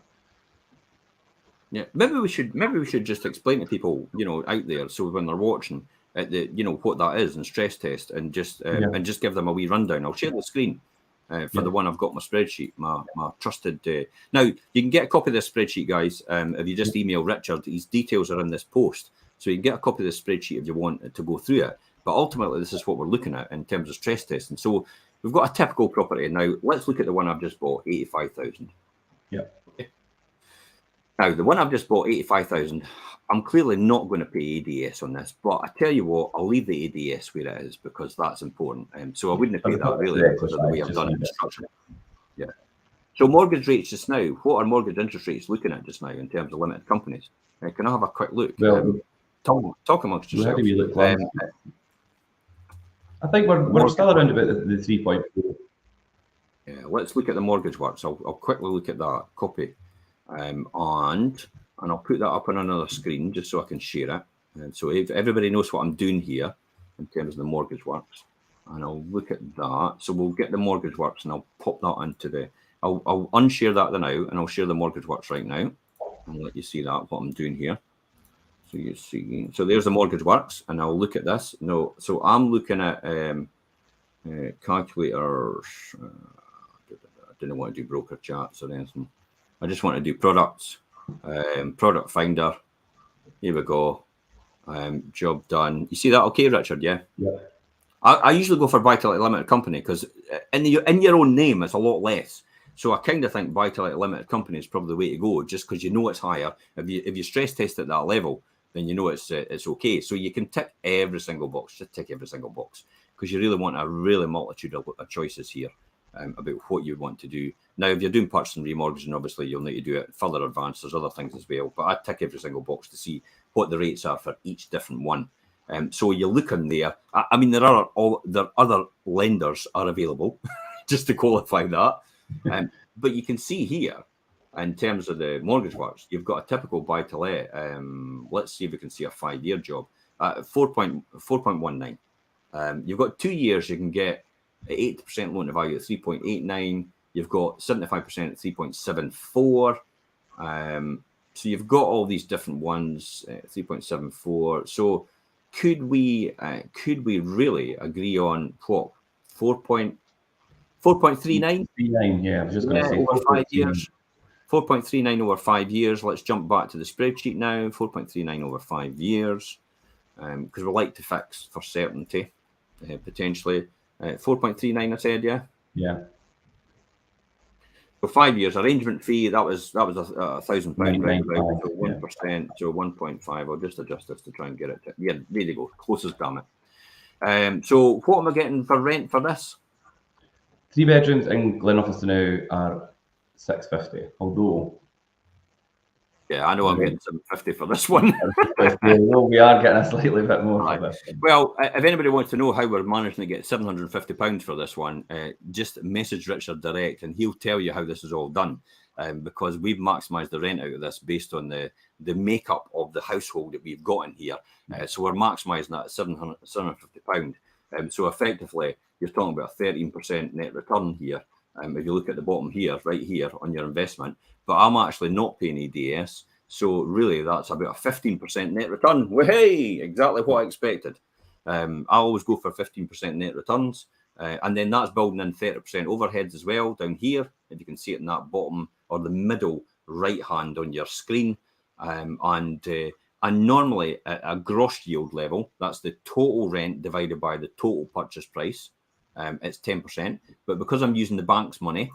[SPEAKER 1] Yeah, maybe we should just explain to people, out there, so when they're watching, what that is and stress test, and just give them a wee rundown. I'll share the screen for the one I've got my spreadsheet, my trusted. Now you can get a copy of this spreadsheet, guys. If you just email Richard, his details are in this post, so you can get a copy of the spreadsheet if you want to go through it. But ultimately, this is what we're looking at in terms of stress testing. So we've got a typical property now. Let's look at the one I've just bought, 85,000.
[SPEAKER 2] Yeah.
[SPEAKER 1] Now, the one I've just bought, 85,000, I'm clearly not going to pay ADS on this, but I tell you what, I'll leave the ADS where it is because that's important. So I wouldn't pay that really because of the way I've done it in structure. Yeah. So mortgage rates just now, what are mortgage interest rates looking at just now in terms of limited companies? Can I have a quick look?
[SPEAKER 2] Well,
[SPEAKER 1] talk amongst yourselves.
[SPEAKER 2] How do we look? I think we're still around about the 3.4.
[SPEAKER 1] Yeah, let's look at the mortgage works. I'll quickly look at that copy. And I'll put that up on another screen just so I can share it. And so if everybody knows what I'm doing here in terms of the mortgage works, and I'll look at that. So we'll get the mortgage works and I'll pop that into I'll unshare that now, and I'll share the mortgage works right now and let you see that, what I'm doing here. So you see, so there's the mortgage works, and I'll look at this. No, so I'm looking at calculators. I didn't want to do broker charts or anything. I just want to do products, product finder. Here we go. Job done. You see that okay, Richard? Yeah.
[SPEAKER 2] Yeah.
[SPEAKER 1] I usually go for buy-to-let limited company because in your own name, it's a lot less. So I kind of think buy-to-let limited company is probably the way to go, just because you know it's higher. If you stress test at that level, then you know it's okay. So you can tick every single box, just tick every single box, because you really want a really multitude of choices here about what you want to do. Now, if you're doing purchase and remortgaging, obviously you'll need to do it further advanced. There's other things as well, but I tick every single box to see what the rates are for each different one. So you look in there. I mean, there are other lenders are available, just to qualify that. But you can see here, in terms of the mortgage works, you've got a typical buy-to-let. Let's see if we can see a 5-year job. 4.19. You've got 2 years. You can get 80% loan to value at 3.89. You've got 75% at 3.74. So you've got all these different ones, 3.74. So could we really agree on what 4.39?
[SPEAKER 2] 39, yeah. I was just going to say
[SPEAKER 1] over 5 years. 4.39 over 5 years. Let's jump back to the spreadsheet now. 4.39 over 5 years, because we like to fix for certainty, potentially. 4.39, I said, yeah.
[SPEAKER 2] Yeah.
[SPEAKER 1] For 5 years, arrangement fee, that was £1,000, right? So 1%, so 1.5. I'll just adjust this to try and get it. Yeah, there you go. Closest, damn it. So what am I getting for rent for this?
[SPEAKER 2] 3 bedrooms in Glenoffice now are £650. Although,
[SPEAKER 1] yeah, I know I'm getting £750 for this one.
[SPEAKER 2] we are getting a slightly bit more for this one.
[SPEAKER 1] Well, if anybody wants to know how we're managing to get £750 for this one, just message Richard direct, and he'll tell you how this is all done. Because we've maximised the rent out of this based on the makeup of the household that we've got in here. So we're maximising that at £750. So effectively, you're talking about a 13% net return here. If you look at the bottom here, right here on your investment, but I'm actually not paying EDS. So really, that's about a 15% net return. Hey, exactly what I expected. I always go for 15% net returns. And then that's building in 30% overheads as well down here. If you can see it in that bottom or the middle right hand on your screen. And normally at a gross yield level, that's the total rent divided by the total purchase price. It's 10%. But because I'm using the bank's money,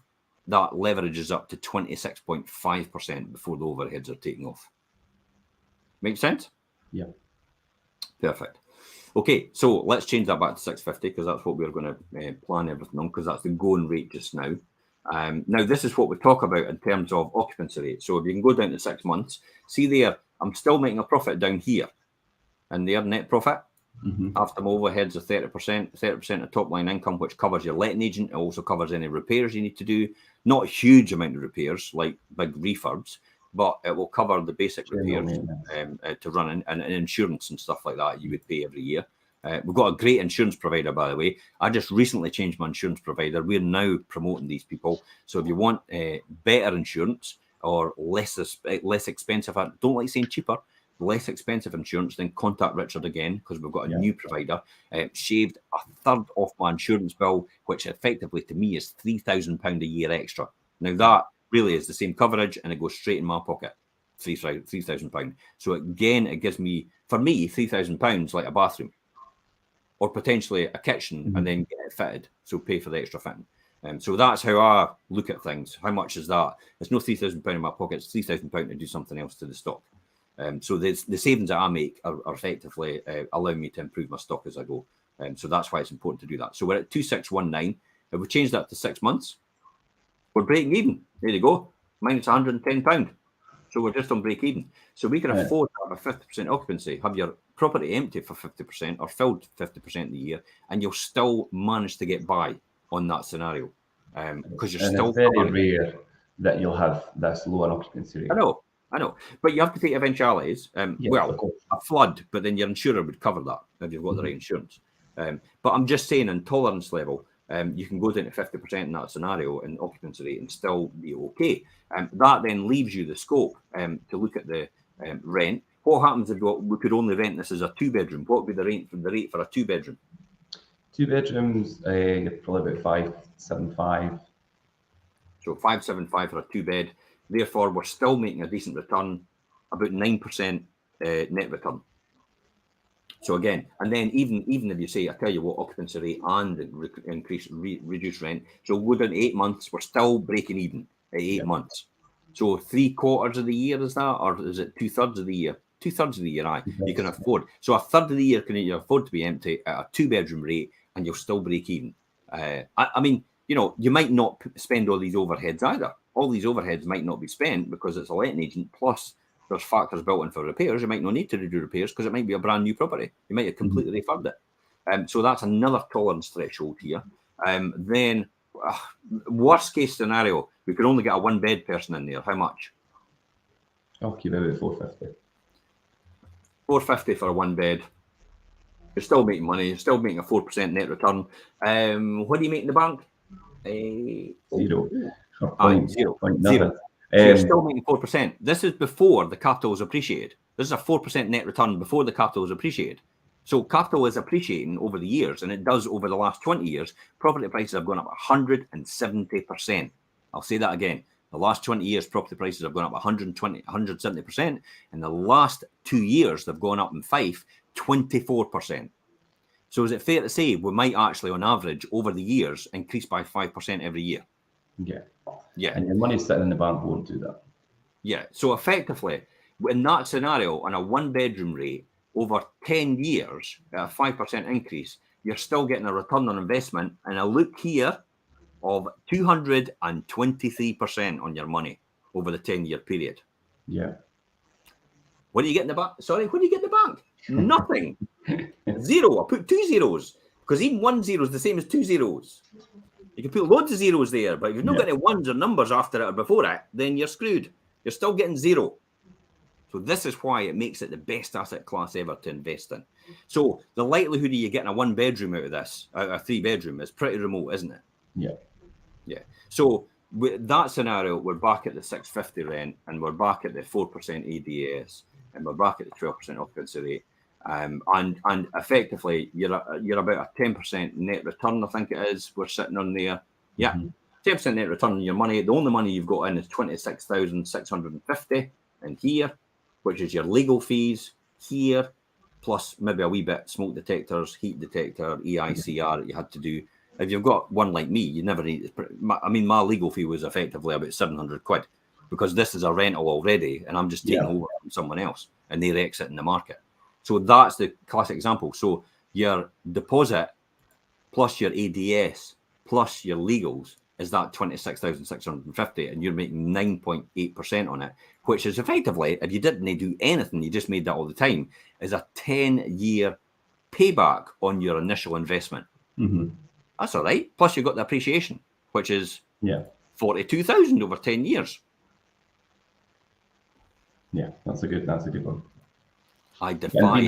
[SPEAKER 1] that leverages up to 26.5% before the overheads are taken off. Make sense?
[SPEAKER 2] Yeah.
[SPEAKER 1] Perfect. Okay, so let's change that back to 650 because that's what we're going to plan everything on, because that's the going rate just now. Now, this is what we talk about in terms of occupancy rate. So if you can go down to 6 months, see there, I'm still making a profit down here. And their net profit, after my overheads are 30% of top line income, which covers your letting agent. It also covers any repairs you need to do. Not a huge amount of repairs, like big refurbs, but it will cover the basic repairs to run and insurance and stuff like that you would pay every year. We've got a great insurance provider, by the way. I just recently changed my insurance provider. We're now promoting these people. So if you want better insurance or less expensive, I don't like saying cheaper, less expensive insurance, then contact Richard again, because we've got a new provider. Shaved a third off my insurance bill, which effectively to me is £3,000 a year extra. Now that really is the same coverage, and it goes straight in my pocket, £3,000. So again, it gives me, for me, £3,000 like a bathroom, or potentially a kitchen, and then get it fitted. So pay for the extra fitting. So that's how I look at things. How much is that? It's no £3,000 in my pocket. It's £3,000 to do something else to the stock. So the savings that I make are effectively allowing me to improve my stock as I go. So that's why it's important to do that. So we're at 2619. If we change that to 6 months, we're breaking even. There you go. Minus £110. So we're just on break even. So we can afford to have a 50% occupancy, have your property empty for 50% or filled 50% of the year, and you'll still manage to get by on that scenario. Because you're still
[SPEAKER 2] it's very rare that you'll have this low an occupancy rate.
[SPEAKER 1] I know, but you have to take eventualities. Well, a flood, but then your insurer would cover that if you've got the right insurance. But I'm just saying, in tolerance level, you can go down to 50% in that scenario in occupancy rate and still be okay. That then leaves you the scope to look at the rent. What happens if we could only rent this as a 2-bedroom? What would be the rate for a 2-bedroom?
[SPEAKER 2] 2 bedrooms, probably about 575.
[SPEAKER 1] So 575 for a 2-bed. Therefore, we're still making a decent return, about 9% net return. So again, and then even if you say, I tell you what, occupancy rate and reduced rent, so within 8 months, we're still breaking even at 8 months. So 3/4 of the year is that, or is it 2/3 of the year? 2/3 of the year, aye. You can afford. So a third of the year can you afford to be empty at a 2-bedroom rate, and you'll still break even. I mean, you know, you might not spend all these overheads either. All these overheads might not be spent because it's a letting agent. Plus, there's factors built in for repairs. You might not need to do repairs because it might be a brand new property. You might have completely refurbed it. So that's another tolerance threshold here. Then, worst case scenario, we could only get a 1-bed person in there. How much?
[SPEAKER 2] I'll keep it at 450.
[SPEAKER 1] 450 for a 1-bed. You're still making money. You're still making a 4% net return. What do you make in the bank?
[SPEAKER 2] Zero.
[SPEAKER 1] Zero. So you're still making 4%. This is before the capital is appreciated. This is a 4% net return before the capital is appreciated. So capital is appreciating over the years, and it does over the last 20 years. Property prices have gone up 170%. I'll say that again. The last 20 years, property prices have gone up 170%. In the last 2 years, they've gone up in Fife 24%. So is it fair to say we might actually, on average, over the years, increase by 5% every year?
[SPEAKER 2] Yeah. And your money sitting in the bank won't do that.
[SPEAKER 1] Yeah. So effectively, in that scenario, on a 1-bedroom rate, over 10 years, at a 5% increase, you're still getting a return on investment. And a look here of 223% on your money over the 10-year period.
[SPEAKER 2] Yeah.
[SPEAKER 1] What do you get in the bank? Sorry, what do you get in the bank? Nothing. Zero. I put 2 zeros because even 1 zero is the same as 2 zeros. You can put loads of zeros there, but if you've not got any ones or numbers after it or before it, then you're screwed. You're still getting zero. So this is why it makes it the best asset class ever to invest in. So the likelihood of you getting a 1-bedroom out of this, out of a 3-bedroom, is pretty remote, isn't it? Yeah. So with that scenario, we're back at the 650 rent, and we're back at the 4% ADS, and we're back at the 12% occupancy rate. And effectively, you're about a 10% net return, I think it is. We're sitting on there. Yeah, 10% net return on your money. The only money you've got in is 26,650 in here, which is your legal fees here, plus maybe a wee bit smoke detectors, heat detector, EICR that you had to do. If you've got one like me, you never need. I mean, my legal fee was effectively about 700 quid because this is a rental already, and I'm just taking over from someone else, and they're exiting the market. So that's the classic example. So your deposit plus your ADS plus your legals is that 26,650, and you're making 9.8% on it, which is effectively, if you didn't do anything, you just made that all the time, is a 10-year payback on your initial investment. That's all right. Plus, you've got the appreciation, which is 42,000 over 10 years.
[SPEAKER 2] Yeah, that's a good one.
[SPEAKER 1] I defy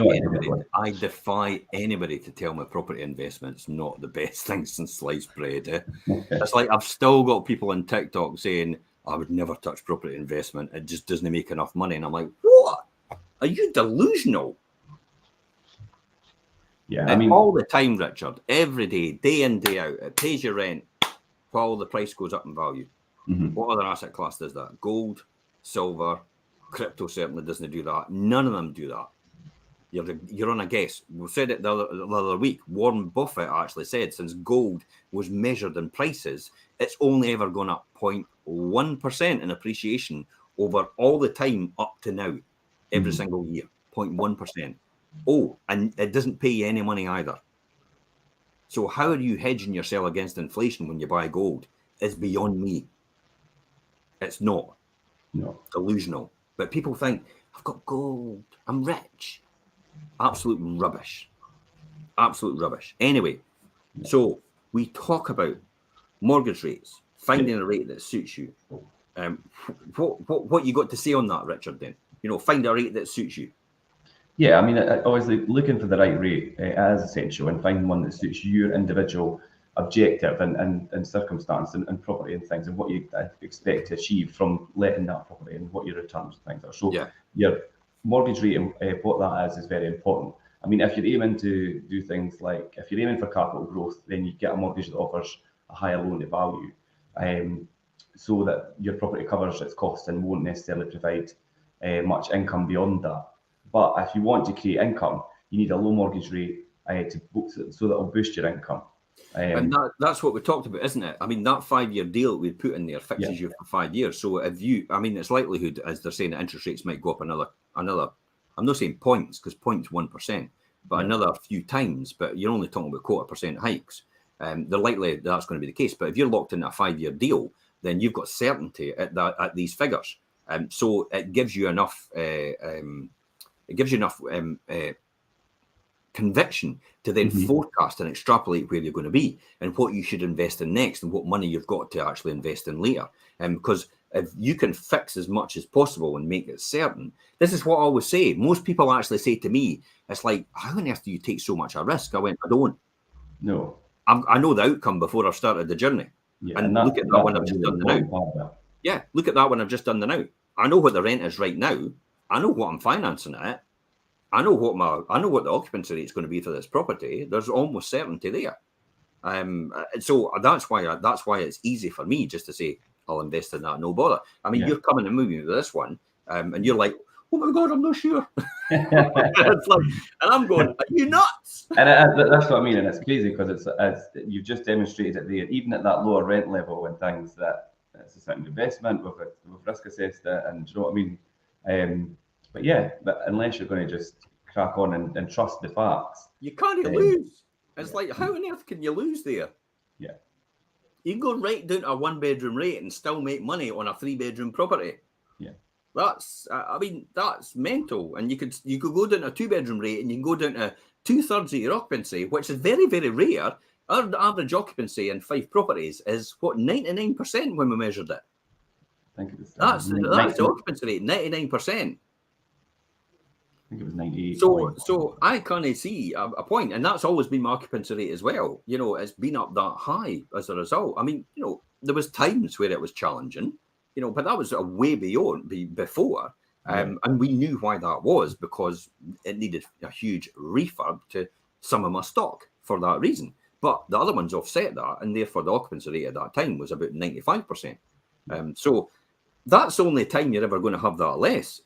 [SPEAKER 1] anybody to tell me property investment's not the best thing since sliced bread. It's like I've still got people on TikTok saying, I would never touch property investment. It just doesn't make enough money. And I'm like, what? Are you delusional?
[SPEAKER 2] Yeah, I mean,
[SPEAKER 1] all the time, Richard, every day in, day out, it pays your rent while the price goes up in value. What other asset class does that? Gold, silver, crypto certainly doesn't do that. None of them do that. You're on a guess. We said it the other week. Warren Buffett actually said since gold was measured in prices, it's only ever gone up 0.1% in appreciation over all the time up to now, every single year, 0.1%. Oh, and it doesn't pay you any money either. So how are you hedging yourself against inflation when you buy gold? It's beyond me. It's not.
[SPEAKER 2] No.
[SPEAKER 1] Delusional. But people think, I've got gold, I'm rich. Absolute rubbish. Absolute rubbish. Anyway, so we talk about mortgage rates, finding a rate that suits you. What you got to say on that, Richard, then? You know, find a rate that suits you.
[SPEAKER 2] Yeah, I mean, obviously looking for the right rate is essential, and finding one that suits your individual objective and circumstance and property and things, and what you expect to achieve from letting that property and what your returns and things are. So your mortgage rate and what that is very important. I mean, if you're aiming to do things like, if you're aiming for capital growth, then you get a mortgage that offers a higher loan to value, so that your property covers its costs and won't necessarily provide much income beyond that. But if you want to create income, you need a low mortgage rate to book, so that will boost your income.
[SPEAKER 1] And that's what we talked about, isn't it? I mean, that 5-year deal we put in there fixes you for 5 years. So if you, I mean, it's likelihood, as they're saying, that interest rates might go up another. I'm not saying points, because points 1%, but another few times. But you're only talking about 0.25% hikes. They're likely that's going to be the case. But if you're locked in a 5-year deal, then you've got certainty at these figures. So it gives you enough. Conviction to then forecast and extrapolate where you're going to be and what you should invest in next and what money you've got to actually invest in later. Because if you can fix as much as possible and make it certain, this is what I always say. Most people actually say to me, it's like, how on earth do you take so much a risk? I went, I don't.
[SPEAKER 2] No.
[SPEAKER 1] I know the outcome before I've started the journey.
[SPEAKER 2] Yeah,
[SPEAKER 1] and look at that one I've just done the now. Yeah, look at that one I've just done the now. I know what the rent is right now. I know what I'm financing it at. I know what the occupancy rate is going to be for this property. There's almost certainty there. So that's why it's easy for me just to say I'll invest in that, no bother. I mean, you're coming and moving with this one, and you're like, oh my God, I'm not sure. It's like, and I'm going, are you nuts?
[SPEAKER 2] And that's what I mean, and it's crazy because it's you've just demonstrated it there, even at that lower rent level and things, that it's a certain investment. We've risk assessed it, and do you know what I mean? But unless you're going to just crack on and trust the facts,
[SPEAKER 1] you can't lose. It's like, how on earth can you lose there?
[SPEAKER 2] Yeah,
[SPEAKER 1] you can go right down to a 1-bedroom rate and still make money on a 3-bedroom property.
[SPEAKER 2] Yeah,
[SPEAKER 1] that's that's mental. And you could go down to a 2-bedroom rate and you can go down to 2/3 of your occupancy, which is very, very rare. Our average occupancy in Fife properties is what, 99% when we measured it.
[SPEAKER 2] I think it was
[SPEAKER 1] that's the occupancy rate, 99%.
[SPEAKER 2] I think it was 98.
[SPEAKER 1] So I kind of see a point, and that's always been my occupancy rate as well. You know, it's been up that high as a result. I mean, you know, there was times where it was challenging, you know, but that was a way before. And we knew why that was, because it needed a huge refurb to some of my stock for that reason. But the other ones offset that, and therefore the occupancy rate at that time was about 95%. So that's the only time you're ever going to have that less.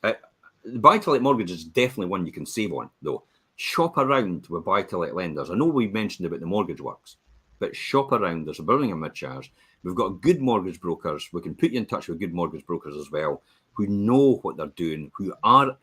[SPEAKER 1] The buy-to-let mortgage is definitely one you can save on, though. Shop around with buy-to-let lenders. I know we've mentioned about the mortgage works, but shop around. There's a Birmingham mid-charge. We've got good mortgage brokers. We can put you in touch with good mortgage brokers as well, who know what they're doing, who are,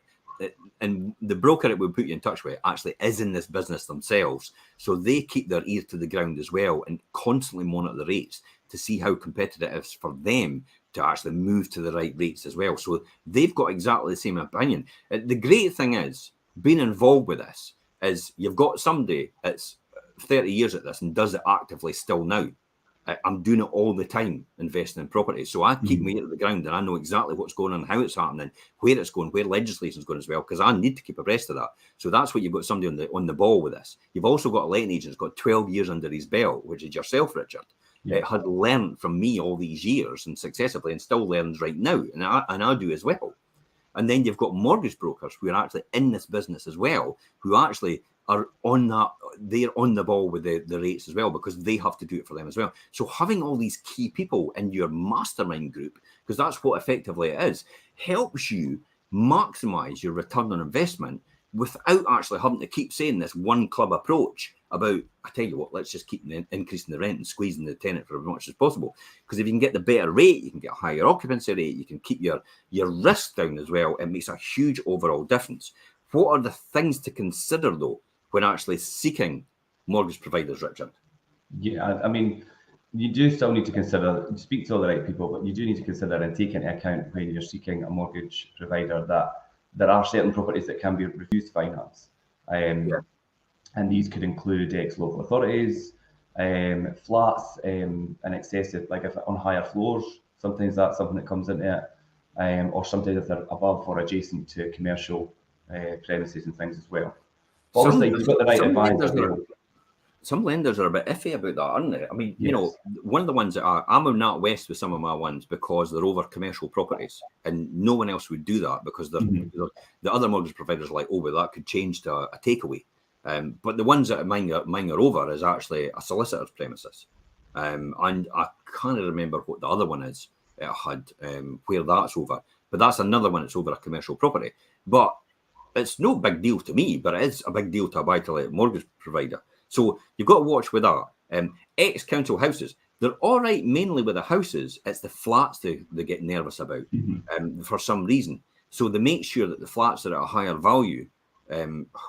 [SPEAKER 1] and the broker that we'll put you in touch with actually is in this business themselves. So they keep their ear to the ground as well and constantly monitor the rates to see how competitive it is for them to actually move to the right rates as well. So they've got exactly the same opinion. The great thing is, being involved with this is you've got somebody that's 30 years at this and does it actively still now. I'm doing it all the time, investing in property. So I keep my ear to the ground and I know exactly what's going on, how it's happening, where it's going, where legislation's going as well, because I need to keep abreast of that. So that's what you've got somebody on the ball with this. You've also got a letting agent who's got 12 years under his belt, which is yourself, Richard. Had learned from me all these years and successively, and still learns right now, and I do as well. And then you've got mortgage brokers who are actually in this business as well, who actually are on that, they're on the ball with the rates as well, because they have to do it for them as well. So having all these key people in your mastermind group, because that's what effectively it is, helps you maximize your return on investment without actually having to keep saying this one club approach about, I tell you what, let's just keep increasing the rent and squeezing the tenant for as much as possible. Because if you can get the better rate, you can get a higher occupancy rate, you can keep your risk down as well. It makes a huge overall difference. What are the things to consider, though, when actually seeking mortgage providers, Richard?
[SPEAKER 2] Yeah, I mean, you do still need to consider, speak to all the right people, but you do need to consider and take into account when you're seeking a mortgage provider that there are certain properties that can be refused finance. And these could include ex-local authorities, flats in excessive, like if on higher floors, sometimes that's something that comes into it, or sometimes if they're above or adjacent to commercial premises and things as well. Obviously, you've got the right advisor.
[SPEAKER 1] Some lenders are a bit iffy about that, aren't they? I mean, you know, one of the ones that I'm on that west with some of my ones because they're over commercial properties, and no one else would do that because the other mortgage providers are like, oh, well, that could change to a takeaway. But the ones that mine are over is actually a solicitor's premises. And I can't remember what the other one is it had, where that's over. But that's another one that's over a commercial property. But it's no big deal to me, but it is a big deal to a buy-to-let mortgage provider. So you've got to watch with that. Ex-council houses, they're all right mainly with the houses. It's the flats they get nervous about for some reason. So they make sure that the flats are at a higher value,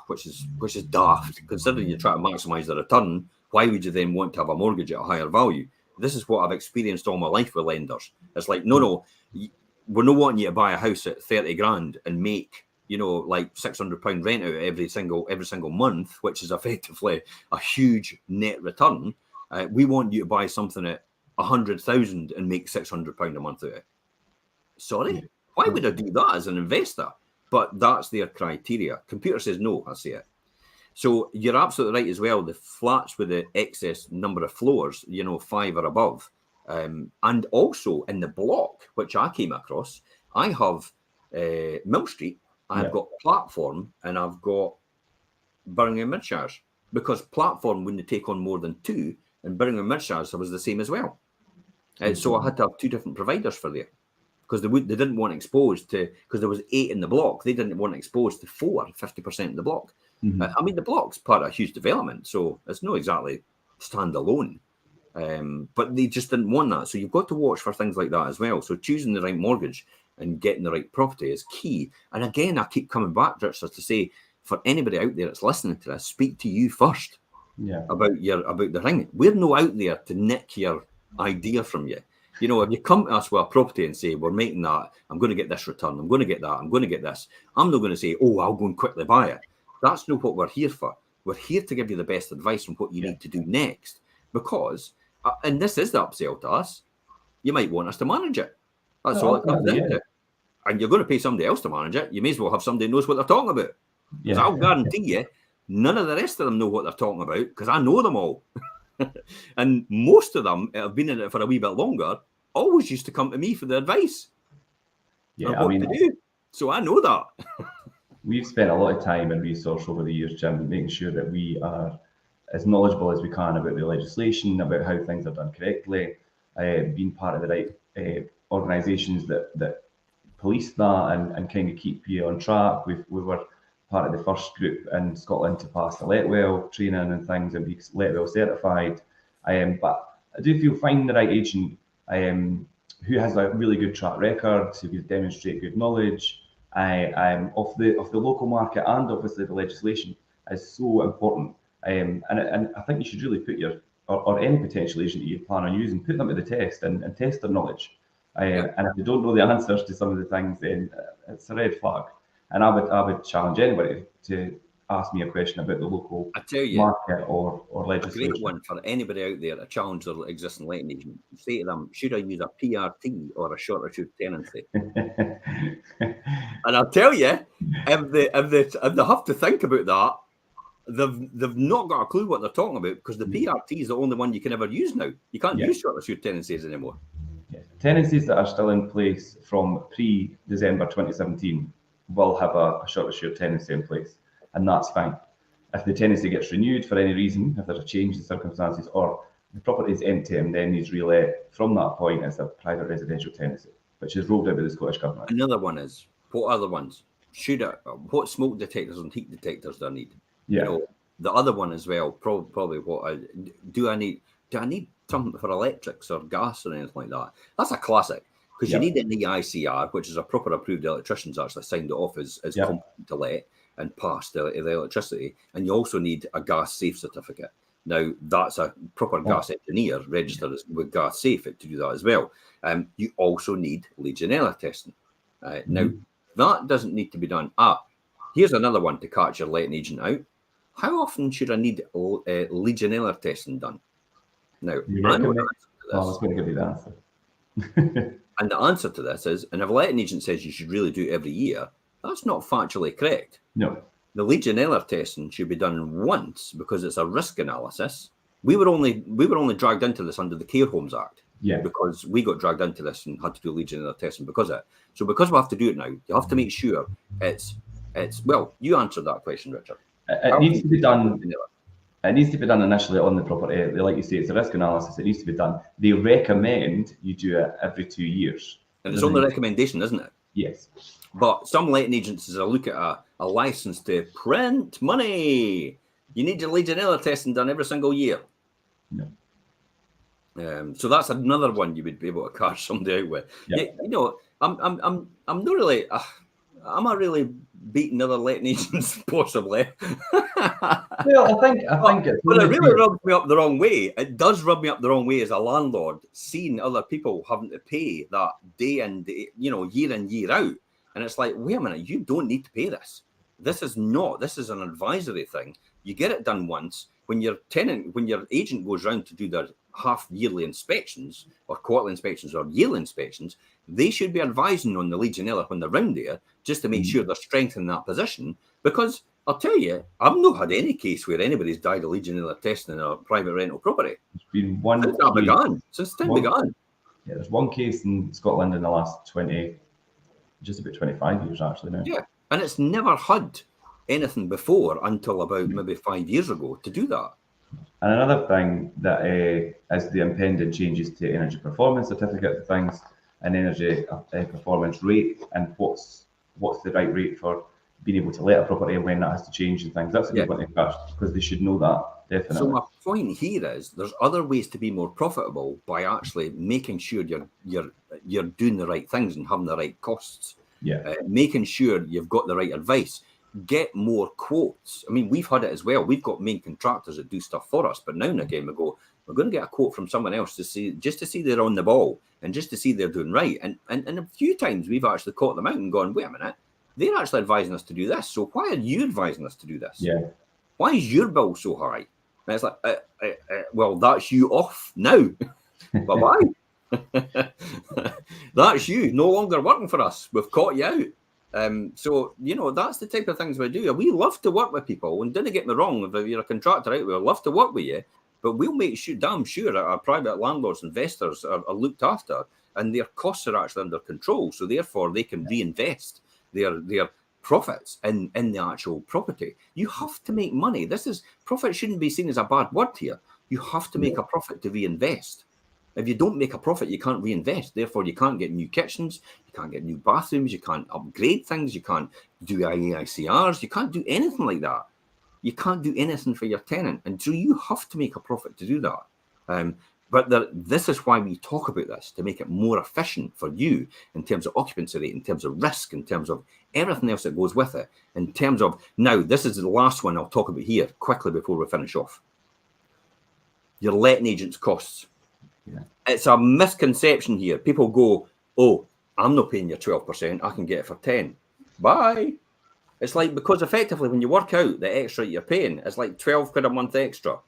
[SPEAKER 1] which is daft. Considering you're trying to maximise the return, why would you then want to have a mortgage at a higher value? This is what I've experienced all my life with lenders. It's like, no, we're not wanting you to buy a house at 30 grand and make, like £600 rent out every single month, which is effectively a huge net return. We want you to buy something at 100,000 and make £600 a month out of it. Sorry, why would I do that as an investor? But that's their criteria. Computer says no, I say it. So you're absolutely right as well. The flats with the excess number of floors, 5 or above, and also in the block, which I came across, I have Mill Street, I've got Platform, and I've got Birmingham Midshires, because Platform wouldn't take on more than 2, and Birmingham Midshires was the same as well. So I had to have 2 different providers for there, because they didn't want exposed to, because there was 8 in the block, they didn't want exposed to 50% of the block. I mean, the block's part of a huge development, so it's not exactly standalone. But they just didn't want that. So you've got to watch for things like that as well. So choosing the right mortgage and getting the right property is key. And again, I keep coming back, Richard, to say, for anybody out there that's listening to this, speak to you first about the ring. We're not out there to nick your idea from you. If you come to us with a property and say, we're making that, I'm going to get this return, I'm going to get that, I'm going to get this, I'm not going to say, I'll go and quickly buy it. That's not what we're here for. We're here to give you the best advice on what you need to do next. Because, and this is the upsell to us, you might want us to manage it. That's all it comes down to. And you're going to pay somebody else to manage it. You may as well have somebody who knows what they're talking about. Because I'll guarantee you, none of the rest of them know what they're talking about, because I know them all. And most of them have been in it for a wee bit longer, always used to come to me for the advice. To do. So I know that.
[SPEAKER 2] We've spent a lot of time and resource over the years, Jim, making sure that we are as knowledgeable as we can about the legislation, about how things are done correctly, being part of the right organisations that police that and kind of keep you on track. We were part of the first group in Scotland to pass the Letwell training and things and be Letwell certified. But I do feel finding the right agent who has a really good track record, who can demonstrate good knowledge of the local market and obviously the legislation is so important. And I think you should really put or any potential agent that you plan on using, put them to the test and test their knowledge. And if they don't know the answers to some of the things, then it's a red flag. And I would challenge anybody to ask me a question about the local market or legislation.
[SPEAKER 1] A great one for anybody out there to challenge their existing letting agent. Say to them, should I use a PRT or a short assured tenancy? And I'll tell you, if they have to think about that, they've not got a clue what they're talking about, because the PRT is the only one you can ever use now. You can't use short assured tenancies anymore.
[SPEAKER 2] Tenancies that are still in place from pre-December 2017 will have a short assured tenancy in place, and that's fine. If the tenancy gets renewed for any reason, if there's a change in circumstances, or the property is empty and then needs relet, from that point it's a private residential tenancy, which is rolled out by the Scottish Government.
[SPEAKER 1] Another one is, what other ones? What smoke detectors and heat detectors do I need? The other one as well, probably do I need something for electrics or gas or anything like that? That's a classic, because you need an EICR, which is a proper approved electrician's actually signed it off as competent to let and passed the electricity, and you also need a gas safe certificate. Now, that's a proper gas engineer registered with gas safe to do that as well. You also need Legionella testing. Now, that doesn't need to be done. Here's another one to catch your letting agent out. How often should I need Legionella testing done? Now, I know the answer to this.
[SPEAKER 2] I was going to give you the answer.
[SPEAKER 1] And the answer to this is, and if a letting agent says you should really do it every year, that's not factually correct.
[SPEAKER 2] No.
[SPEAKER 1] The Legionella testing should be done once, because it's a risk analysis. We were only dragged into this under the Care Homes Act. Because we got dragged into this and had to do Legionella testing because of it. So because we have to do it now, you have to make sure it's well, you answered that question, Richard.
[SPEAKER 2] It needs to be done. It needs to be done initially on the property. Like you say, it's a risk analysis. It needs to be done. They recommend you do it every 2 years.
[SPEAKER 1] And it's only a recommendation, isn't it?
[SPEAKER 2] Yes.
[SPEAKER 1] But some letting agencies are look at a license to print money. You need your Legionella testing done every single year.
[SPEAKER 2] No.
[SPEAKER 1] So that's another one you would be able to catch somebody out with.
[SPEAKER 2] Yeah.
[SPEAKER 1] You know, I'm not really. I'm not really beating other letting agents, possibly.
[SPEAKER 2] Well, I think
[SPEAKER 1] but it really rubs me up the wrong way. It does rub me up the wrong way as a landlord, seeing other people having to pay that day in, year in, year out. And it's like, wait a minute, you don't need to pay this. This is an advisory thing. You get it done once. When your agent goes around to do their half-yearly inspections or quarterly inspections or yearly inspections, they should be advising on the Legionella when they're round there, just to make sure they're strengthening that position. Because I'll tell you, I've not had any case where anybody's died of Legionella testing in a private rental property.
[SPEAKER 2] There's been one
[SPEAKER 1] since time began.
[SPEAKER 2] Yeah, there's one case in Scotland in the last just about 25 years actually now.
[SPEAKER 1] Yeah, and it's never had anything before until about maybe 5 years ago to do that.
[SPEAKER 2] And another thing that is the impending changes to energy performance certificate things and energy performance rate, and what's the right rate for being able to let a property and when that has to change and things. That's a good one to catch, because they should know that, definitely.
[SPEAKER 1] So my point here is there's other ways to be more profitable by actually making sure you're doing the right things and having the right costs.
[SPEAKER 2] Yeah.
[SPEAKER 1] Making sure you've got the right advice. Get more quotes. I mean, we've had it as well. We've got main contractors that do stuff for us, but now and again we go, we're going to get a quote from someone else to see they're on the ball and just to see they're doing right. And a few times we've actually caught them out and gone, wait a minute, they're actually advising us to do this. So why are you advising us to do this?
[SPEAKER 2] Yeah.
[SPEAKER 1] Why is your bill so high? And it's like, well, that's you off now. Bye-bye. That's you no longer working for us. We've caught you out. So, that's the type of things we do. We love to work with people, and don't get me wrong, if you're a contractor out, we'd love to work with you, but we'll make damn sure that our private landlords, investors are looked after, and their costs are actually under control. So therefore they can reinvest their profits in the actual property. You have to make money. Profit shouldn't be seen as a bad word here. You have to make a profit to reinvest. If you don't make a profit, you can't reinvest. Therefore, you can't get new kitchens, you can't get new bathrooms, you can't upgrade things, you can't do IACRs, you can't do anything like that. You can't do anything for your tenant. And so you have to make a profit to do that. But this is why we talk about this, to make it more efficient for you in terms of occupancy rate, in terms of risk, in terms of everything else that goes with it. In terms of, now, this is the last one I'll talk about here quickly before we finish off. Your letting agent's costs. Yeah. It's a misconception here. People go, oh, I'm not paying you 12%. I can get it for 10. Bye. It's like, because effectively when you work out the extra you're paying, it's like 12 quid a month extra.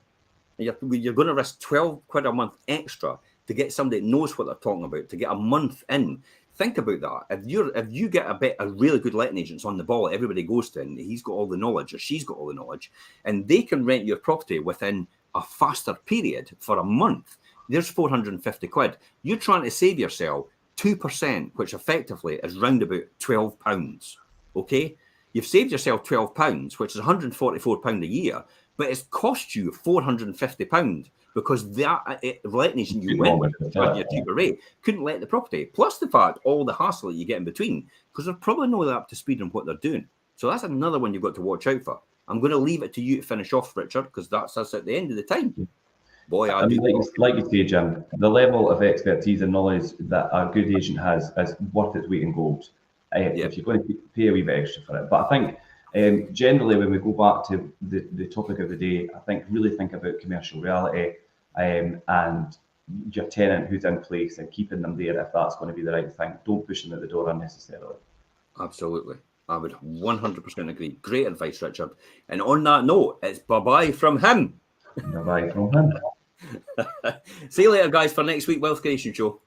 [SPEAKER 1] You're going to risk 12 quid a month extra to get somebody that knows what they're talking about, to get a month in. Think about that. If you get a really good letting agent on the ball, everybody goes to, and he's got all the knowledge or she's got all the knowledge, and they can rent your property within a faster period for a month, there's 450 quid. You're trying to save yourself 2%, which effectively is round about £12. Okay? You've saved yourself £12, which is £144 a year, but it's cost you £450 because that letting agent you went with at your cheaper rate couldn't let the property. Plus the fact, all the hassle that you get in between, because they're probably not up to speed on what they're doing. So that's another one you've got to watch out for. I'm going to leave it to you to finish off, Richard, because that's us at the end of the time. Boy, I do.
[SPEAKER 2] Like you say, Jim, the level of expertise and knowledge that a good agent has is worth its weight in gold. If you're going to pay a wee bit extra for it. But I think generally when we go back to the topic of the day, I think really think about commercial reality and your tenant who's in place and keeping them there if that's going to be the right thing. Don't push them out the door unnecessarily.
[SPEAKER 1] Absolutely. I would 100% agree. Great advice, Richard. And on that note, it's bye-bye from him.
[SPEAKER 2] Bye-bye from him.
[SPEAKER 1] See you later, guys, for next week Wealth Creation Show.